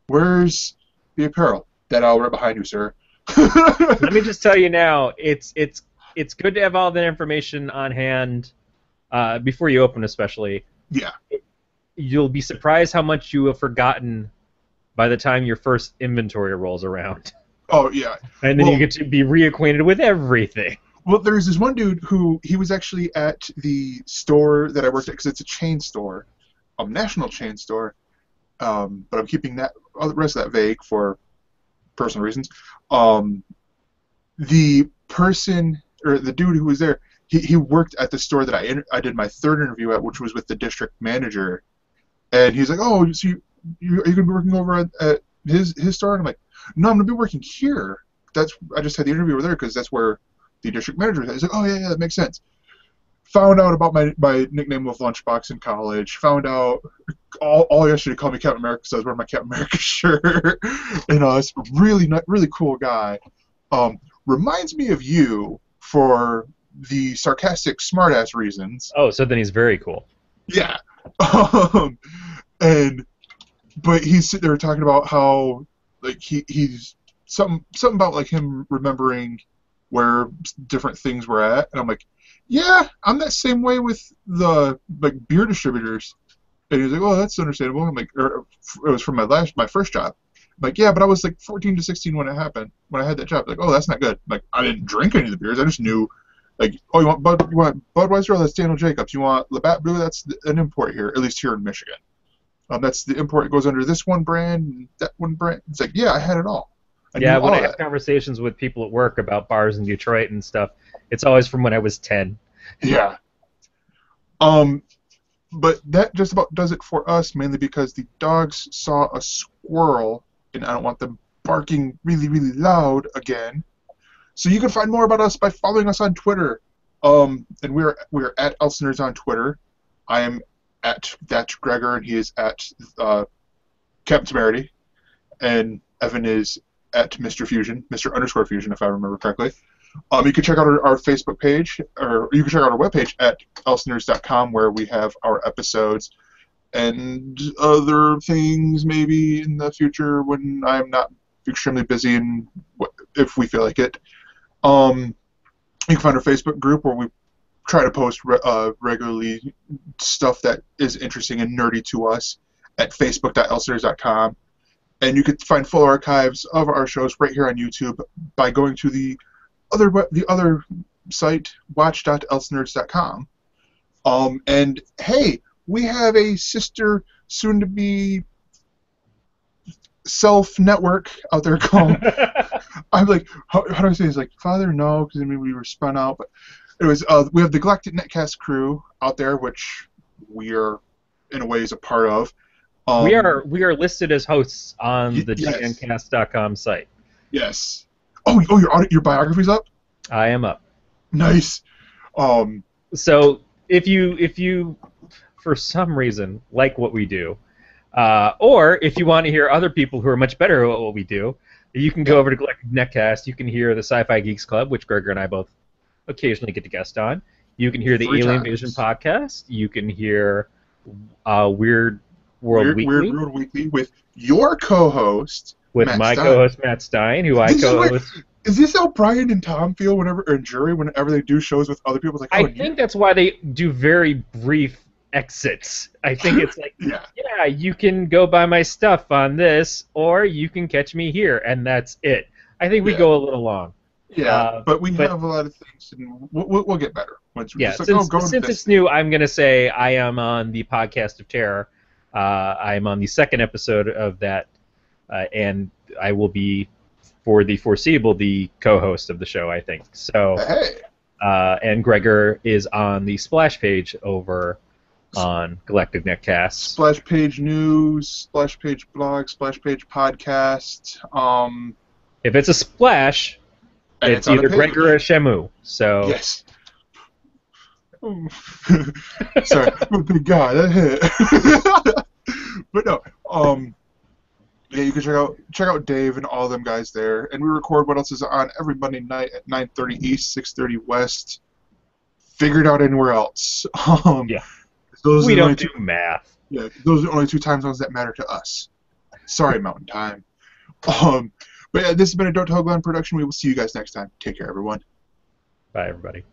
Where's the apparel? That aisle right behind you, sir. Let me just tell you now, it's good to have all that information on hand before you open, especially. Yeah. You'll be surprised how much you have forgotten by the time your first inventory rolls around. Oh, yeah. And then you get to be reacquainted with everything. Well, there's this one dude who, he was actually at the store that I worked at, because it's a chain store, a national chain store, but I'm keeping the rest of that vague for personal reasons. The person, or the dude who was there, he worked at the store that I did my third interview at, which was with the district manager, and he's like, oh, so are you going to be working over at his store? And I'm like, no, I'm going to be working here. I just had the interview over there because that's where the district manager is. He's like, oh, yeah, that makes sense. Found out about my nickname with Lunchbox in college. Found out all yesterday to call me Captain America because I was wearing my Captain America shirt. And it's a really cool guy. Reminds me of you for the sarcastic smartass reasons. Oh, so then he's very cool. Yeah. But he's sitting there talking about how like he's something about like him remembering where different things were at, and I'm like, yeah, I'm that same way with the like beer distributors. And he's like, oh, that's understandable. I'm like, it was from my first job. I'm like, yeah, but I was like 14 to 16 when it happened, when I had that job. Like, oh, that's not good. I'm like, I didn't drink any of the beers. I just knew, like, oh, you want Budweiser? Oh, that's Daniel Jacobs. You want Labatt Blue? That's an import here, at least here in Michigan. That's the import. It goes under this one brand, that one brand. It's like, yeah, I had it all. When I have conversations with people at work about bars in Detroit and stuff, it's always from when I was 10. Yeah. But that just about does it for us, mainly because the dogs saw a squirrel, and I don't want them barking really, really loud again. So you can find more about us by following us on Twitter. And we're at Elsiners on Twitter. I am at that Gregor, and he is at Captain Temerity, and Evan is at Mr. Fusion, Mr. _Fusion, if I remember correctly. You can check out our Facebook page, or you can check out our webpage at elsiners.com, where we have our episodes and other things maybe in the future when I'm not extremely busy and if we feel like it. You can find our Facebook group where we try to post regularly stuff that is interesting and nerdy to us at facebook.elsters.com. And you can find full archives of our shows right here on YouTube by going to the other site, watch.elstnerds.com. And hey, we have a sister, soon-to-be self-network out there called. I'm like, how do I say this? Like, Father, no, because I mean we were spun out. But anyways, we have the Galactic Netcast crew out there, which we are in a way is a part of. We are listed as hosts on the yes. gncast.com site. Yes. Oh, your biography's up? I am up. Nice. So if you for some reason like what we do, or if you want to hear other people who are much better at what we do, you can go over to Galactic Netcast. You can hear the Sci-Fi Geeks Club, which Gregor and I both occasionally get to guest on. You can hear the Alien Invasion podcast. You can hear Weird World Weekly with your co-host, with Matt my Stein. Co-host Matt Stein, who I co-host. Is this how Brian and Tom feel or Jury whenever they do shows with other people? It's like, I think that's why they do very brief exits. I think it's like, yeah, you can go buy my stuff on this, or you can catch me here, and that's it. I think we go a little long. Yeah, but we have a lot of things, and we'll get better. Since it's new, I'm going to say I am on the Podcast of Terror. I'm on the second episode of that, and I will be, for the foreseeable, the co-host of the show, I think. So, and Gregor is on the splash page over on Galactic Netcast. Splash page news, splash page blog, splash page podcast. If it's a splash, it's either Gregor or Shamu. So yes. Sorry, oh good God, that hit. But no, yeah, you can check out Dave and all of them guys there, and we record What Else Is On every Monday night at 9:30 East, 6:30 West. Figure it out anywhere else. Yeah, we don't do math. Yeah, those are the only two time zones that matter to us. Sorry, Mountain Time. But yeah, this has been a Don't Tell Glenn production. We will see you guys next time. Take care, everyone. Bye, everybody.